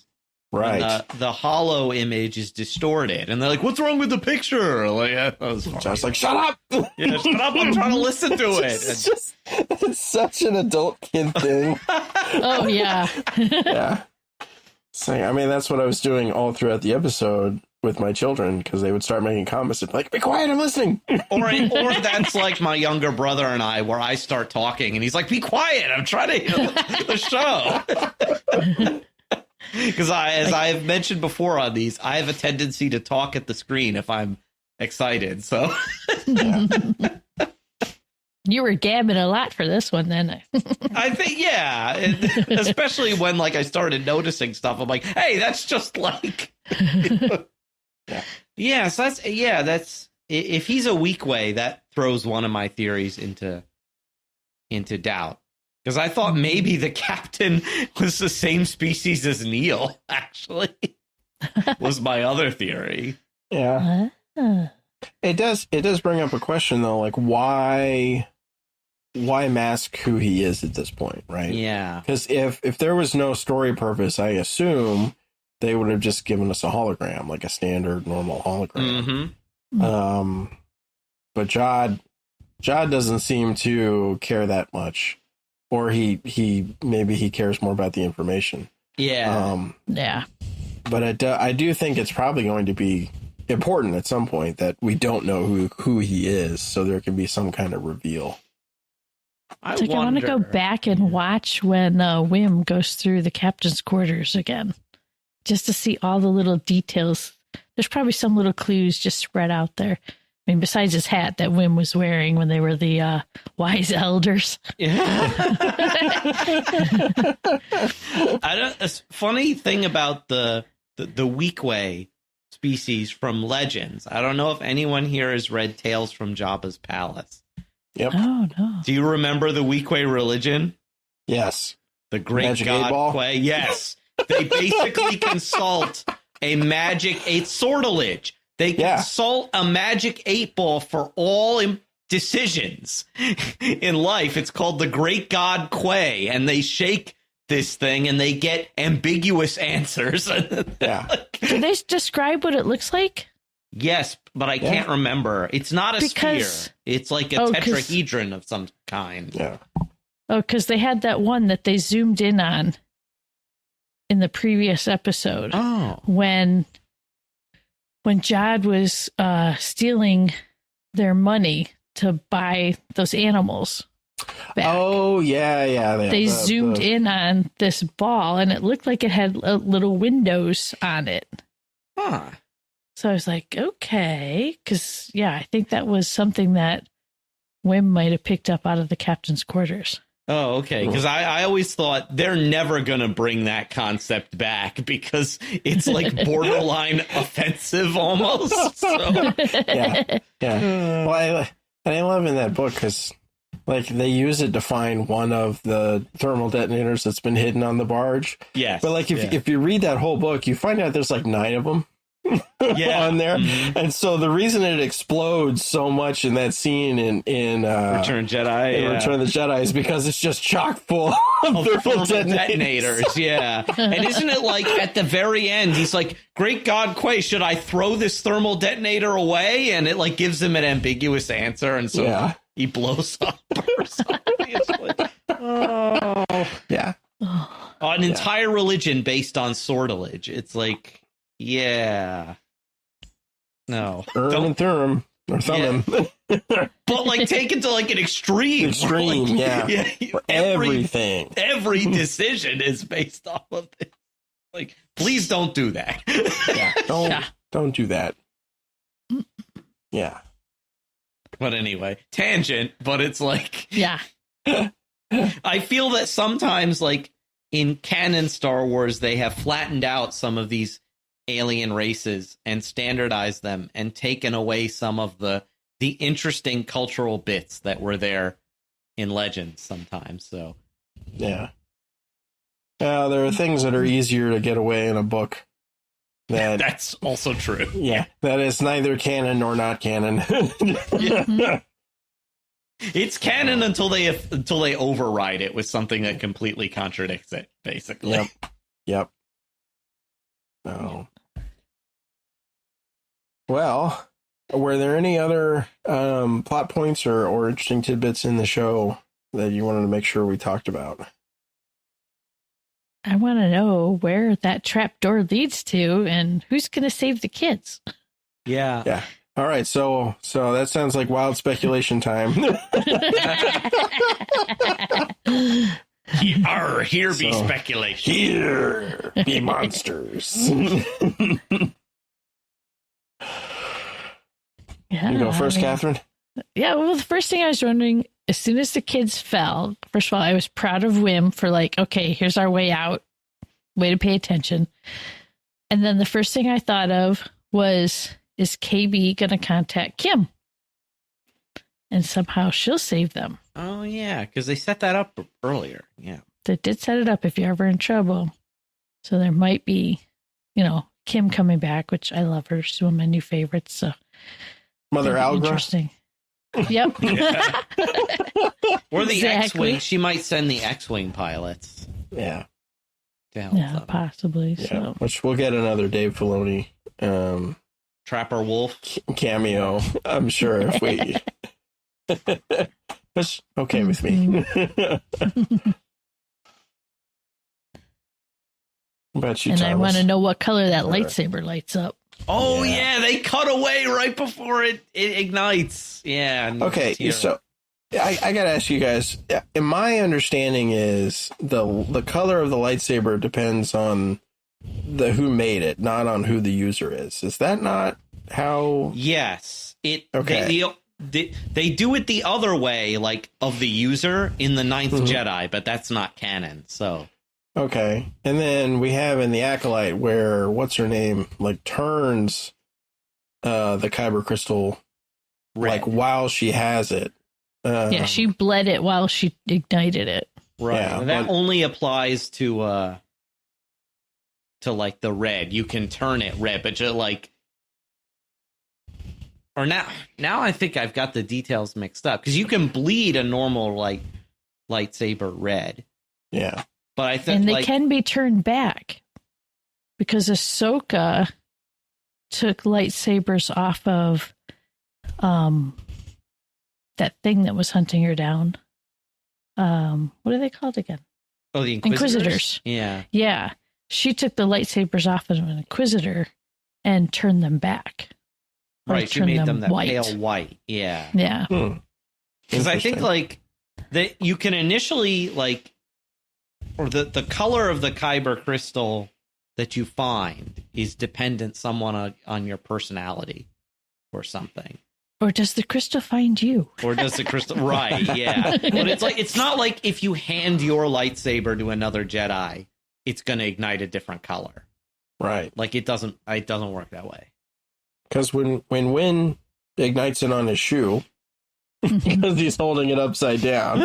Right. The hollow image is distorted. And they're like, what's wrong with the picture? Like, that was funny. So I was like, shut up! Yeah, shut up, I'm trying to listen to it. It's such an adult kid thing. Oh, yeah. Yeah. So, I mean, that's what I was doing all throughout the episode with my children, because they would start making comments and be like, be quiet, I'm listening. Or that's like my younger brother and I, where I start talking and he's like, be quiet, I'm trying to hear the show. Because as I've mentioned before on these, I have a tendency to talk at the screen if I'm excited. So you were gabbing a lot for this one, then. I think, yeah, especially when like I started noticing stuff. I'm like, hey, that's just like, yeah. So that's if he's a weak way, that throws one of my theories into doubt. Because I thought maybe the captain was the same species as Neil, actually, was my other theory. Yeah. It does bring up a question, though, like why mask who he is at this point, right? Yeah. Because if there was no story purpose, I assume they would have just given us a hologram, like a standard normal hologram. Mm-hmm. But Jod doesn't seem to care that much. Or he maybe he cares more about the information. Yeah. Yeah. But I do think it's probably going to be important at some point that we don't know who he is, so there can be some kind of reveal. I want to go back and watch when Wim goes through the captain's quarters again, just to see all the little details. There's probably some little clues just spread out there. I mean, besides his hat that Wim was wearing when they were the wise elders. Yeah. A funny thing about the weak way species from Legends. I don't know if anyone here has read Tales from Jabba's Palace. Yep. Oh, no. Do you remember the weak way religion? Yes. The great Magic god Quay? Yes. They basically consult a magic sortilege. They consult a magic 8-ball for all decisions in life. It's called the Great God Quay, and they shake this thing and they get ambiguous answers. Yeah. Do they describe what it looks like? Yes, but I can't remember. It's not a sphere. It's like a tetrahedron of some kind. Yeah. Oh, because they had that one that they zoomed in on in the previous episode. Oh. When Jod was stealing their money to buy those animals back. Oh, yeah. They zoomed in on this ball, and it looked like it had little windows on it. Huh. So I was like, okay. Because, I think that was something that Wim might have picked up out of the captain's quarters. Oh, okay. Because I always thought they're never going to bring that concept back because it's like borderline offensive almost. So. Yeah. Well, I love in that book because like they use it to find one of the thermal detonators that's been hidden on the barge. Yes. But like if you read that whole book, you find out there's like 9 of them. On there. Mm-hmm. And so the reason it explodes so much in that scene in Return of the Jedi, Return of the Jedi is because it's just chock full of thermal detonators. Yeah. And isn't it like at the very end he's like, great God Quay, should I throw this thermal detonator away? And it like gives him an ambiguous answer, and so he blows up or something. It's like, an entire religion based on sortilege. It's like, no. And Thurum. Or Thummim. But like take it to like an extreme. Everything. Every decision is based off of this. Like, please don't do that. Don't do that. Yeah. But anyway, tangent, but it's like... Yeah. I feel that sometimes, like, in canon Star Wars, they have flattened out some of these alien races and standardized them and taken away some of the interesting cultural bits that were there in Legends sometimes. So, yeah. There are things that are easier to get away in a book. That's also true. Yeah, that is neither canon nor not canon. It's canon until they override it with something that completely contradicts it, basically. Yep. Oh. Well, were there any other plot points or interesting tidbits in the show that you wanted to make sure we talked about? I want to know where that trap door leads to and who's going to save the kids. Yeah. All right. So that sounds like wild speculation time. Here be speculation. Here be monsters. Yeah, you go first, Kathryn? Yeah, well, the first thing I was wondering, as soon as the kids fell, first of all, I was proud of Wim for like, okay, here's our way out, way to pay attention. And then the first thing I thought of was, is KB going to contact Kim? And somehow she'll save them. Oh, yeah, because they set that up earlier. Yeah. They did set it up if you're ever in trouble. So there might be, Kim coming back, which I love her. She's one of my new favorites. So Mother Algra. Interesting. Yep. Or the X-Wing. She might send the X-Wing pilots. Yeah. To help them. Possibly. Yeah. So. Which we'll get another Dave Filoni Trapper Wolf cameo, I'm sure, if we... That's okay with me. But you, and Thomas. I want to know what color that lightsaber lights up. Oh, yeah, they cut away right before it ignites. Yeah. Okay, so I got to ask you guys, in my understanding is the color of the lightsaber depends on who made it, not on who the user is. Is that not how? Yes. Okay. They do it the other way, like of the user in the Ninth Jedi, but that's not canon. So okay, and then we have in the Acolyte where what's her name like turns the kyber crystal red. Like while she has it. Yeah, she bled it while she ignited it. Right. Yeah, that only applies to like the red. You can turn it red, but you're like. Or now I think I've got the details mixed up because you can bleed a normal like lightsaber red. Yeah, but I think and they can be turned back because Ahsoka took lightsabers off of that thing that was hunting her down. What are they called again? Oh, the Inquisitors. Yeah. She took the lightsabers off of an Inquisitor and turned them back. Right, she made them that white. pale white. Yeah. Yeah. Because I think like that you can initially like, or the color of the kyber crystal that you find is dependent somewhat on your personality or something. Or does the crystal find you? Or does the crystal? Right. Yeah. But it's not like if you hand your lightsaber to another Jedi, it's going to ignite a different color. Right. Like it doesn't work that way. Because when Win ignites it on his shoe, because he's holding it upside down,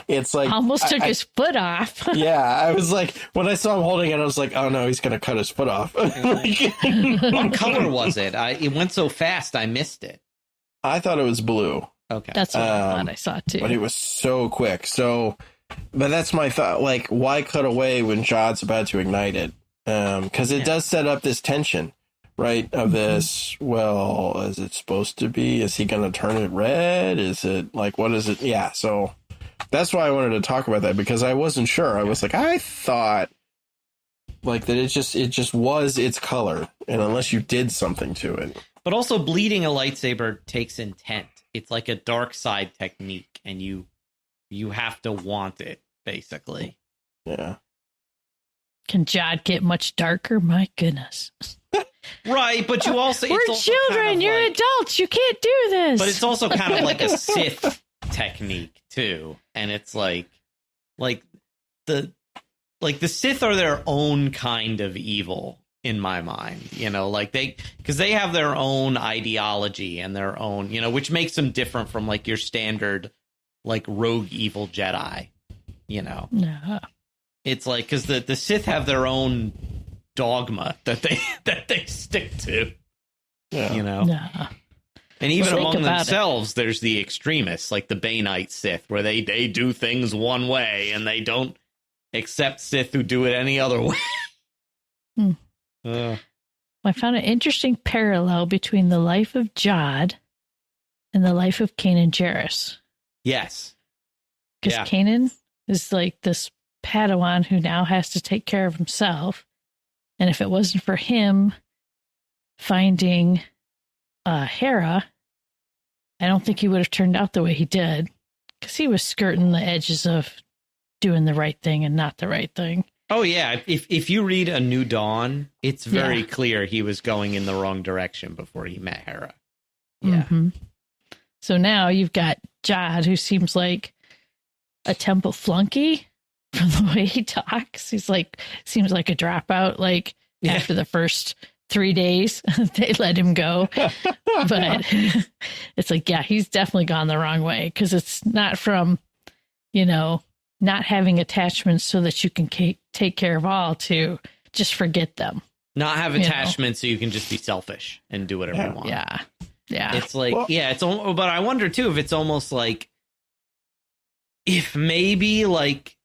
it's like almost took his foot off. Yeah, I was like, when I saw him holding it, I was like, oh no, he's gonna cut his foot off. What color was it? It went so fast, I missed it. I thought it was blue. Okay, that's what I thought I saw too. But it was so quick. But that's my thought. Like, why cut away when Jod's about to ignite it? Because it does set up this tension. Right, of this, well, is it supposed to be? Is he going to turn it red? Is it, like, what is it? Yeah, so that's why I wanted to talk about that, because I wasn't sure. I was like, I thought, like, that it just was its color, and unless you did something to it. But also, bleeding a lightsaber takes intent. It's like a dark side technique, and you have to want it, basically. Yeah. Can Jod get much darker? My goodness. Right, but you also... We're children, kind of you're adults, you can't do this. But it's also kind of like a Sith technique, too. And it's like the Sith are their own kind of evil, in my mind. Because they have their own ideology and their own, which makes them different from, like, your standard, like, rogue evil Jedi, No. It's like, because the Sith have their own dogma that they stick to, No. And even among themselves, there's the extremists, like the Bainite Sith, where they do things one way and they don't accept Sith who do it any other way. I found an interesting parallel between the life of Jod and the life of Kanan Jarrus. Yes. Because Kanan is like this Padawan who now has to take care of himself. And if it wasn't for him finding Hera, I don't think he would have turned out the way he did. Because he was skirting the edges of doing the right thing and not the right thing. Oh, yeah. If you read A New Dawn, it's very clear he was going in the wrong direction before he met Hera. Yeah. Mm-hmm. So now you've got Jod, who seems like a temple flunky from the way he talks. He's like, seems like a dropout. Like after the first 3 days, they let him go. But it's like, yeah, he's definitely gone the wrong way, because it's not from, not having attachments so that you can take care of all to just forget them. Not have attachments so you can just be selfish and do whatever you want. Yeah. Yeah. It's like, but I wonder too if it's almost like, if maybe like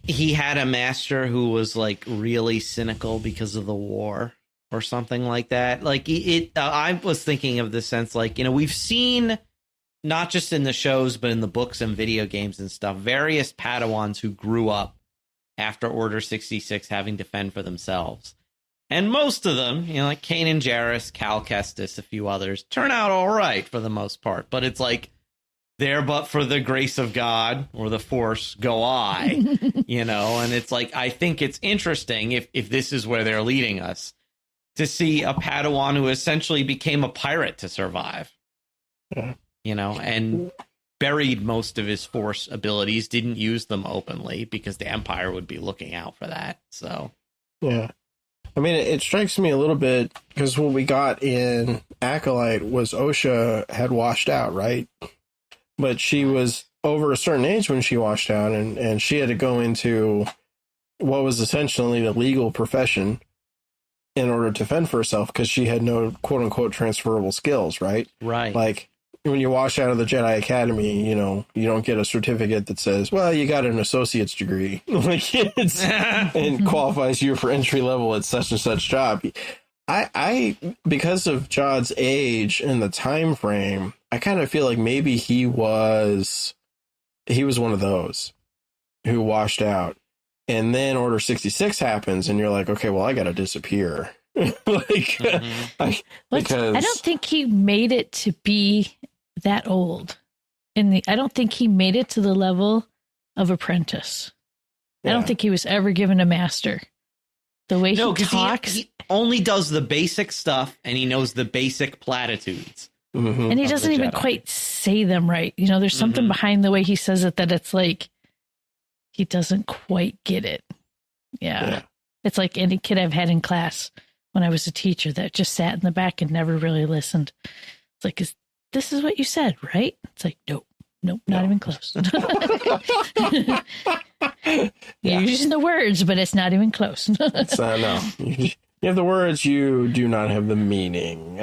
he had a master who was like really cynical because of the war or something like that. Like I was thinking of the sense, like, we've seen, not just in the shows, but in the books and video games and stuff, various Padawans who grew up after Order 66 having to fend for themselves. And most of them, like Kanan Jarrus, Cal Kestis, a few others, turn out all right for the most part. But it's like, there but for the grace of God or the Force go I, and it's like, I think it's interesting if this is where they're leading us, to see a Padawan who essentially became a pirate to survive, and buried most of his Force abilities, didn't use them openly because the Empire would be looking out for that. So, yeah. I mean, it strikes me a little bit because what we got in Acolyte was Osha had washed out, right? But she was over a certain age when she washed out, and she had to go into what was essentially a legal profession in order to fend for herself, because she had no quote-unquote transferable skills, right? Right. Like, when you wash out of the Jedi Academy, you don't get a certificate that says, well, you got an associate's degree. Like, it qualifies you for entry level at such and such job. I because of Jod's age and the time frame, I kind of feel like maybe he was one of those who washed out, and then Order 66 happens, and you're like, okay, well, I got to disappear. Because I don't think he made it to be that old. I don't think he made it to the level of apprentice. Yeah. I don't think he was ever given a master. The way he talks, he only does the basic stuff, and he knows the basic platitudes. Mm-hmm. And he doesn't even quite say them right. There's something behind the way he says it that it's like he doesn't quite get it. Yeah. It's like any kid I've had in class when I was a teacher that just sat in the back and never really listened. It's like, this is what you said, right? It's like, nope, not even close. You're using the words, but it's not even close. No. You have the words, you do not have the meaning.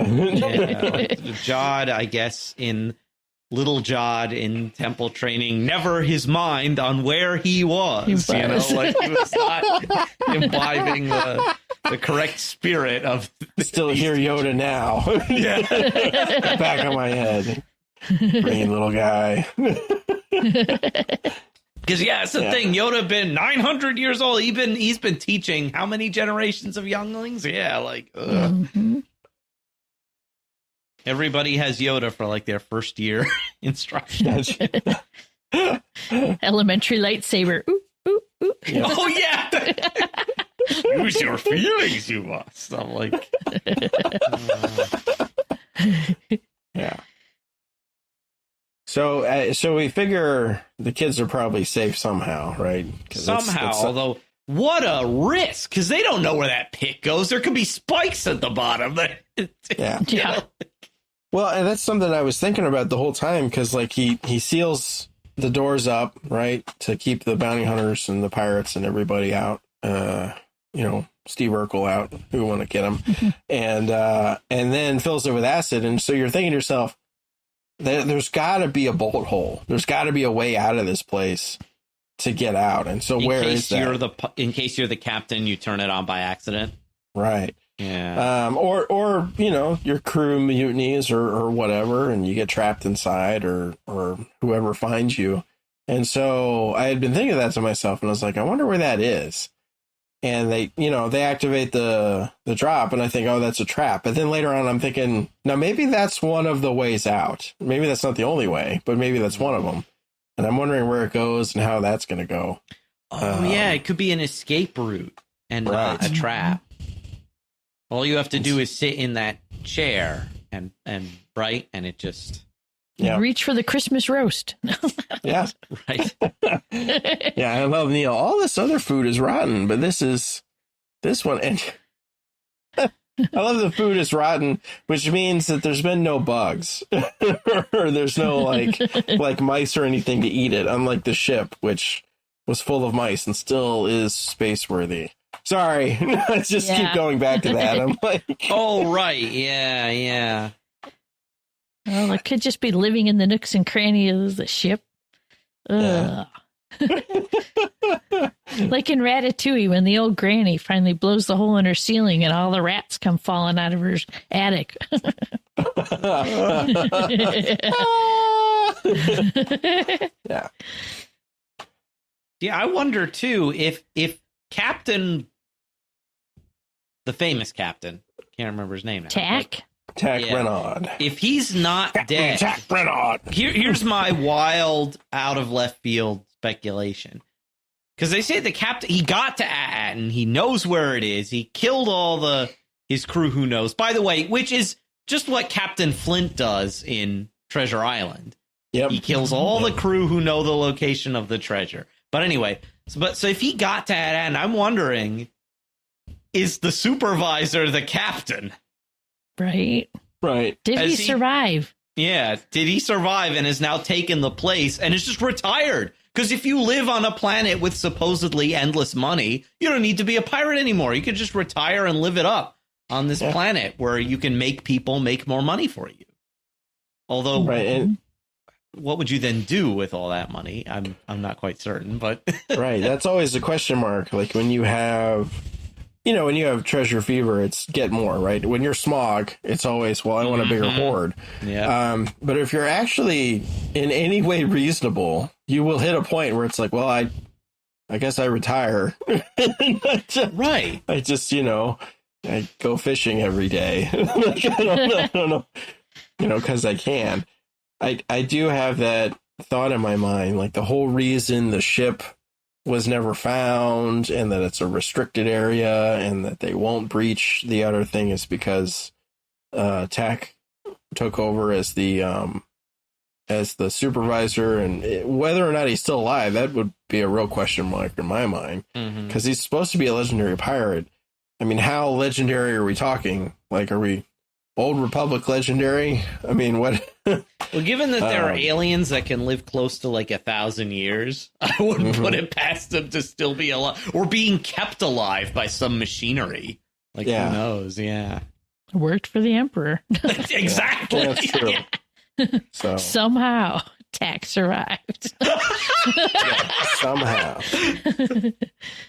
Jod, I guess, in Little Jod in temple training, never his mind on where he was. Like he was not imbibing the correct spirit of. Still hear Yoda now. Back on my head. Green little guy. Because it's the thing. Yoda been 900 years old. He's been teaching how many generations of younglings? Yeah, like everybody has Yoda for like their first year instructions. Elementary lightsaber. Ooh, ooh, ooh. Oh yeah. Use your feelings, you must. I'm like, yeah. So we figure the kids are probably safe somehow, right? Somehow, although what a risk, because they don't know where that pit goes. There could be spikes at the bottom. Yeah. Well, and that's something I was thinking about the whole time, because like he seals the doors up, right, to keep the bounty hunters and the pirates and everybody out. Steve Urkel out, who want to get him, and then fills it with acid. And so you're thinking to yourself, there's got to be a bolt hole. There's got to be a way out of this place to get out. And so where is that? In case you're the captain, you turn it on by accident. Right. Yeah. Or your crew mutinies or whatever, and you get trapped inside, or whoever finds you. And so I had been thinking that to myself, and I was like, I wonder where that is. And they activate the drop, and I think, oh, that's a trap. But then later on, I'm thinking, now maybe that's one of the ways out. Maybe that's not the only way, but maybe that's one of them. And I'm wondering where it goes and how that's going to go. Oh, yeah, it could be an escape route and not a trap. All you have to do is sit in that chair and it just... Yeah. Reach for the Christmas roast. Yeah. Right. Yeah, I love Neil. All this other food is rotten, but this one, and I love the food is rotten, which means that there's been no bugs or there's no like mice or anything to eat it, unlike the ship, which was full of mice and still is space worthy. Sorry, let's just keep going back to that. I'm like, oh right, yeah. Well, it could just be living in the nooks and crannies of the ship. Ugh. Like in Ratatouille, when the old granny finally blows the hole in her ceiling and all the rats come falling out of her attic. Yeah. Yeah, I wonder too if Captain, the famous captain, can't remember his name now. Tack Renaud. If he's not dead, Tack Renaud. Here's my wild, out of left field speculation. Because they say the captain, he got to Atten, he knows where it is, he killed all his crew who knows. By the way, which is just what Captain Flint does in Treasure Island. Yep. He kills all the crew who know the location of the treasure. But anyway, so if he got to Atten, I'm wondering, is the supervisor the captain? Right. Did he survive? Yeah. Did he survive and has now taken the place and is just retired? Because if you live on a planet with supposedly endless money, you don't need to be a pirate anymore. You could just retire and live it up on this planet where you can make people make more money for you. Although, what would you then do with all that money? I'm not quite certain, but right. That's always a question mark. Like when you have... when you have treasure fever, it's get more, right? When you're smog, it's always, well, I want a bigger hoard. Yeah. But if you're actually in any way reasonable, you will hit a point where it's like, well, I guess I retire. Right. I just, I go fishing every day. I don't know, because I can. I do have that thought in my mind, like the whole reason the ship was never found and that it's a restricted area and that they won't breach the other thing is because Tack took over as the supervisor, and whether or not he's still alive, that would be a real question mark in my mind, because he's supposed to be a legendary pirate. I mean, how legendary are we talking? Like, are we Old Republic legendary? I mean, what? Well, given that there are aliens that can live close to like 1,000 years, I wouldn't put it past them to still be alive or being kept alive by some machinery. Like, who knows? Yeah. Worked for the Emperor. Exactly. Yeah, that's true. So somehow Tack survived. Somehow.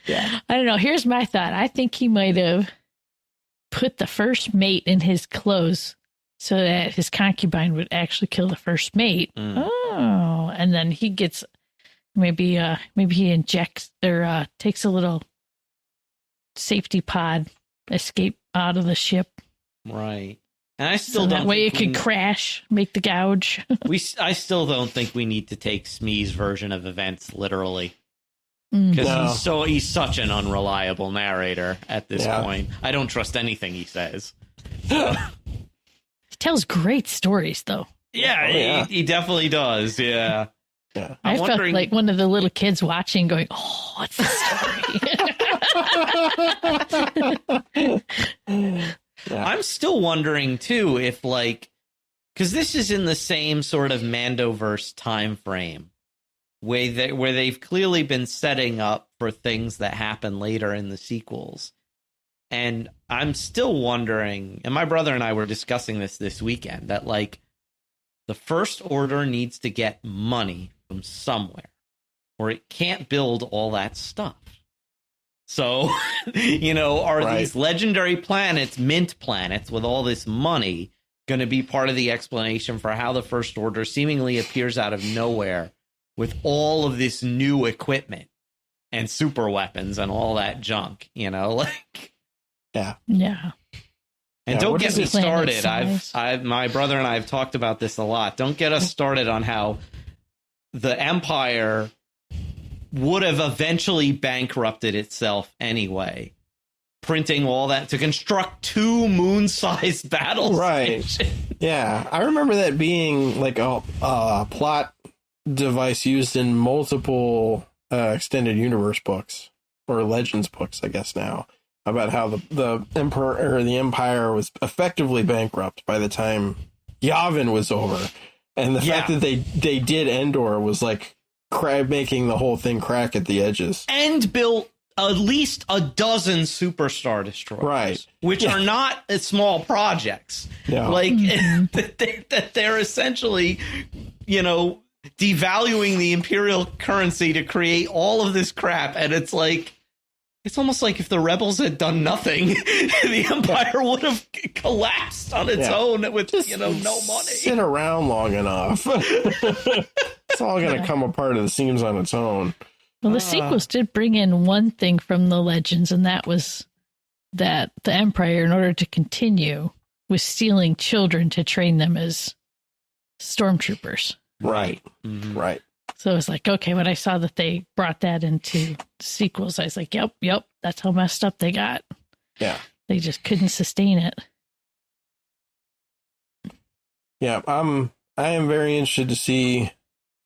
Yeah. I don't know. Here's my thought. I think he might have put the first mate in his clothes so that his concubine would actually kill the first mate. Oh, and then he gets maybe he injects or takes a little safety pod escape out of the ship. Right. And I still so don't that way it could crash, make the gouge. I still don't think we need to take Smee's version of events literally. Because he's such an unreliable narrator at this point. I don't trust anything he says. He tells great stories, though. Yeah, he definitely does. Yeah. I felt like one of the little kids watching, going, "Oh, what's the story?" I'm still wondering too if, like, because this is in the same sort of Mandoverse time frame, where they've clearly been setting up for things that happen later in the sequels. And I'm still wondering, and my brother and I were discussing this weekend, that, like, the First Order needs to get money from somewhere, or it can't build all that stuff. So, are these legendary planets, mint planets, with all this money, going to be part of the explanation for how the First Order seemingly appears out of nowhere with all of this new equipment and super weapons and all that junk, like... Yeah. And don't get me started. My brother and I have talked about this a lot. Don't get us started on how the Empire would have eventually bankrupted itself anyway, printing all that to construct 2 moon-sized battle stations. Yeah, I remember that being like a plot device used in multiple extended universe books, or Legends books, I guess now, about how the Emperor or the Empire was effectively bankrupt by the time Yavin was over, and the fact that they did Endor was like making the whole thing crack at the edges, and built at least a dozen superstar destroyers, which are not small projects. Like that they're essentially, devaluing the Imperial currency to create all of this crap, and it's like. It's almost like if the rebels had done nothing, the Empire would have collapsed on its own with, no money. Sit around long enough. It's all going to come apart at the seams on its own. Well, the sequels did bring in one thing from the Legends, and that was that the Empire, in order to continue, was stealing children to train them as stormtroopers. Right. So it was like, okay, when I saw that they brought that into sequels, I was like, yep, that's how messed up they got. Yeah. They just couldn't sustain it. Yeah, I am very interested to see,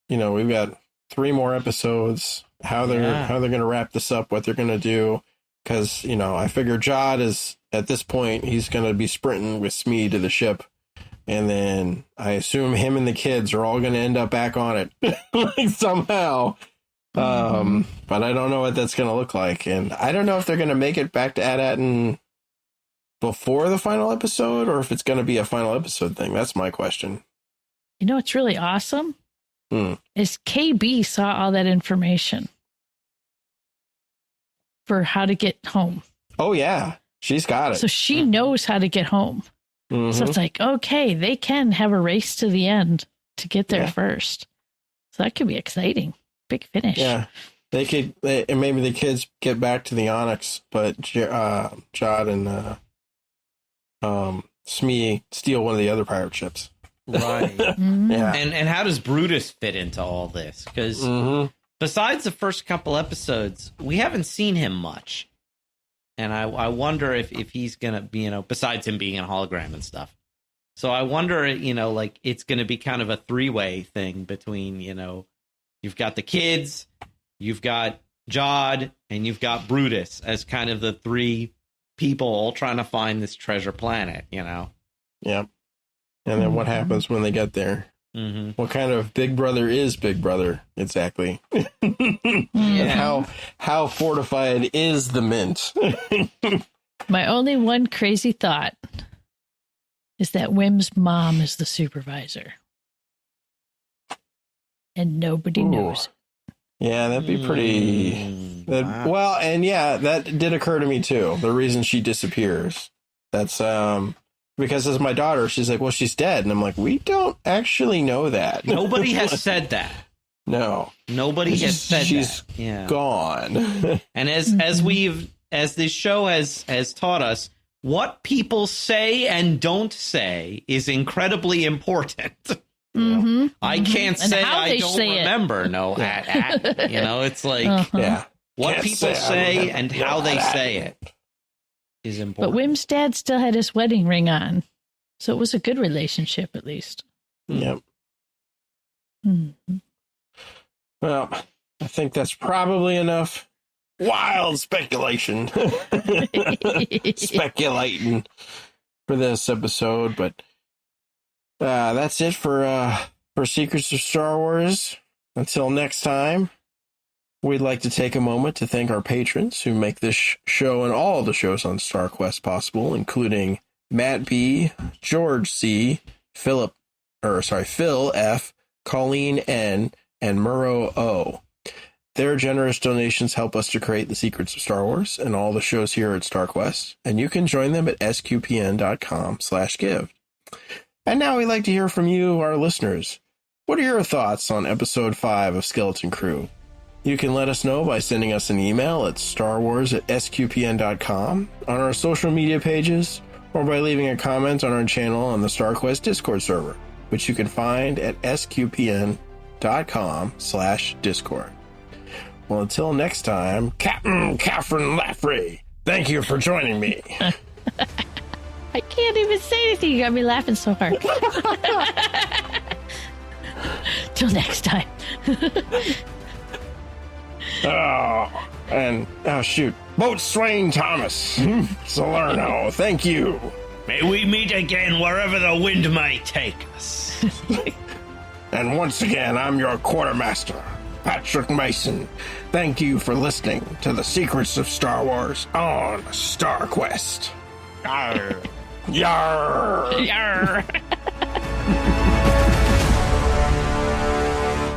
we've got 3 more episodes, how they're going to wrap this up, what they're going to do. Because, I figure Jod is, at this point, he's going to be sprinting with Smee to the ship. And then I assume him and the kids are all going to end up back on it somehow. But I don't know what that's going to look like. And I don't know if they're going to make it back to AT-AT before the final episode, or if it's going to be a final episode thing. That's my question. What's really awesome is KB saw all that information for how to get home. Oh, yeah. She's got it. So she knows how to get home. So it's like, okay, they can have a race to the end to get there first. So that could be exciting. Big finish. Yeah. They could, and maybe the kids get back to the Onyx, but Jod and Smee steal one of the other pirate ships. Right. Yeah. And how does Brutus fit into all this? Because besides the first couple episodes, we haven't seen him much. And I wonder if he's going to be, besides him being in hologram and stuff. So I wonder, like it's going to be kind of a 3-way thing between, you've got the kids, you've got Jod, and you've got Brutus as kind of the 3 people all trying to find this treasure planet, Yeah. And then what happens when they get there? What kind of Big Brother is Big Brother? Exactly. How fortified is the mint? My only one crazy thought is that Wim's mom is the supervisor. And nobody knows. Yeah, that'd be pretty... Wow. Well, and that did occur to me too. The reason she disappears. That's... because as my daughter, she's like, well, she's dead. And I'm like, we don't actually know that. Nobody has said that. No. Nobody has said she's that. Yeah. Gone. And as this show has taught us, what people say and don't say is incredibly important. Mm-hmm. I can't say I don't remember. No, it's like what people say and how they say it is important. But Wim's dad still had his wedding ring on, so it was a good relationship at least. Yep. Mm-hmm. Well, I think that's probably enough wild speculation. Speculating for this episode, but that's it for Secrets of Star Wars. Until next time, we'd like to take a moment to thank our patrons who make this show and all the shows on Star Quest possible, including Matt B, George C, Phil F, Colleen N, and Murrow O. Their generous donations help us to create the Secrets of Star Wars and all the shows here at StarQuest, and you can join them at sqpn.com/give. And now we'd like to hear from you, our listeners. What are your thoughts on Episode 5 of Skeleton Crew? You can let us know by sending us an email at starwars@sqpn.com, on our social media pages, or by leaving a comment on our channel on the StarQuest Discord server, which you can find at sqpn.com/discord. Well, until next time, Captain Kathryn Laffrey, thank you for joining me. I can't even say anything. You got me laughing so hard. Till next time. Shoot. Boatswain Thomas Salerno, thank you. May we meet again wherever the wind may take us. And once again, I'm your quartermaster, Patrick Mason. Thank you for listening to the Secrets of Star Wars on StarQuest. Yarr. Yarr. Yarr.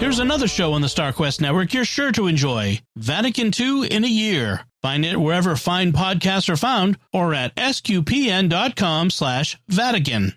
Here's another show on the StarQuest network you're sure to enjoy. Vatican II in a Year. Find it wherever fine podcasts are found or at sqpn.com/Vatican.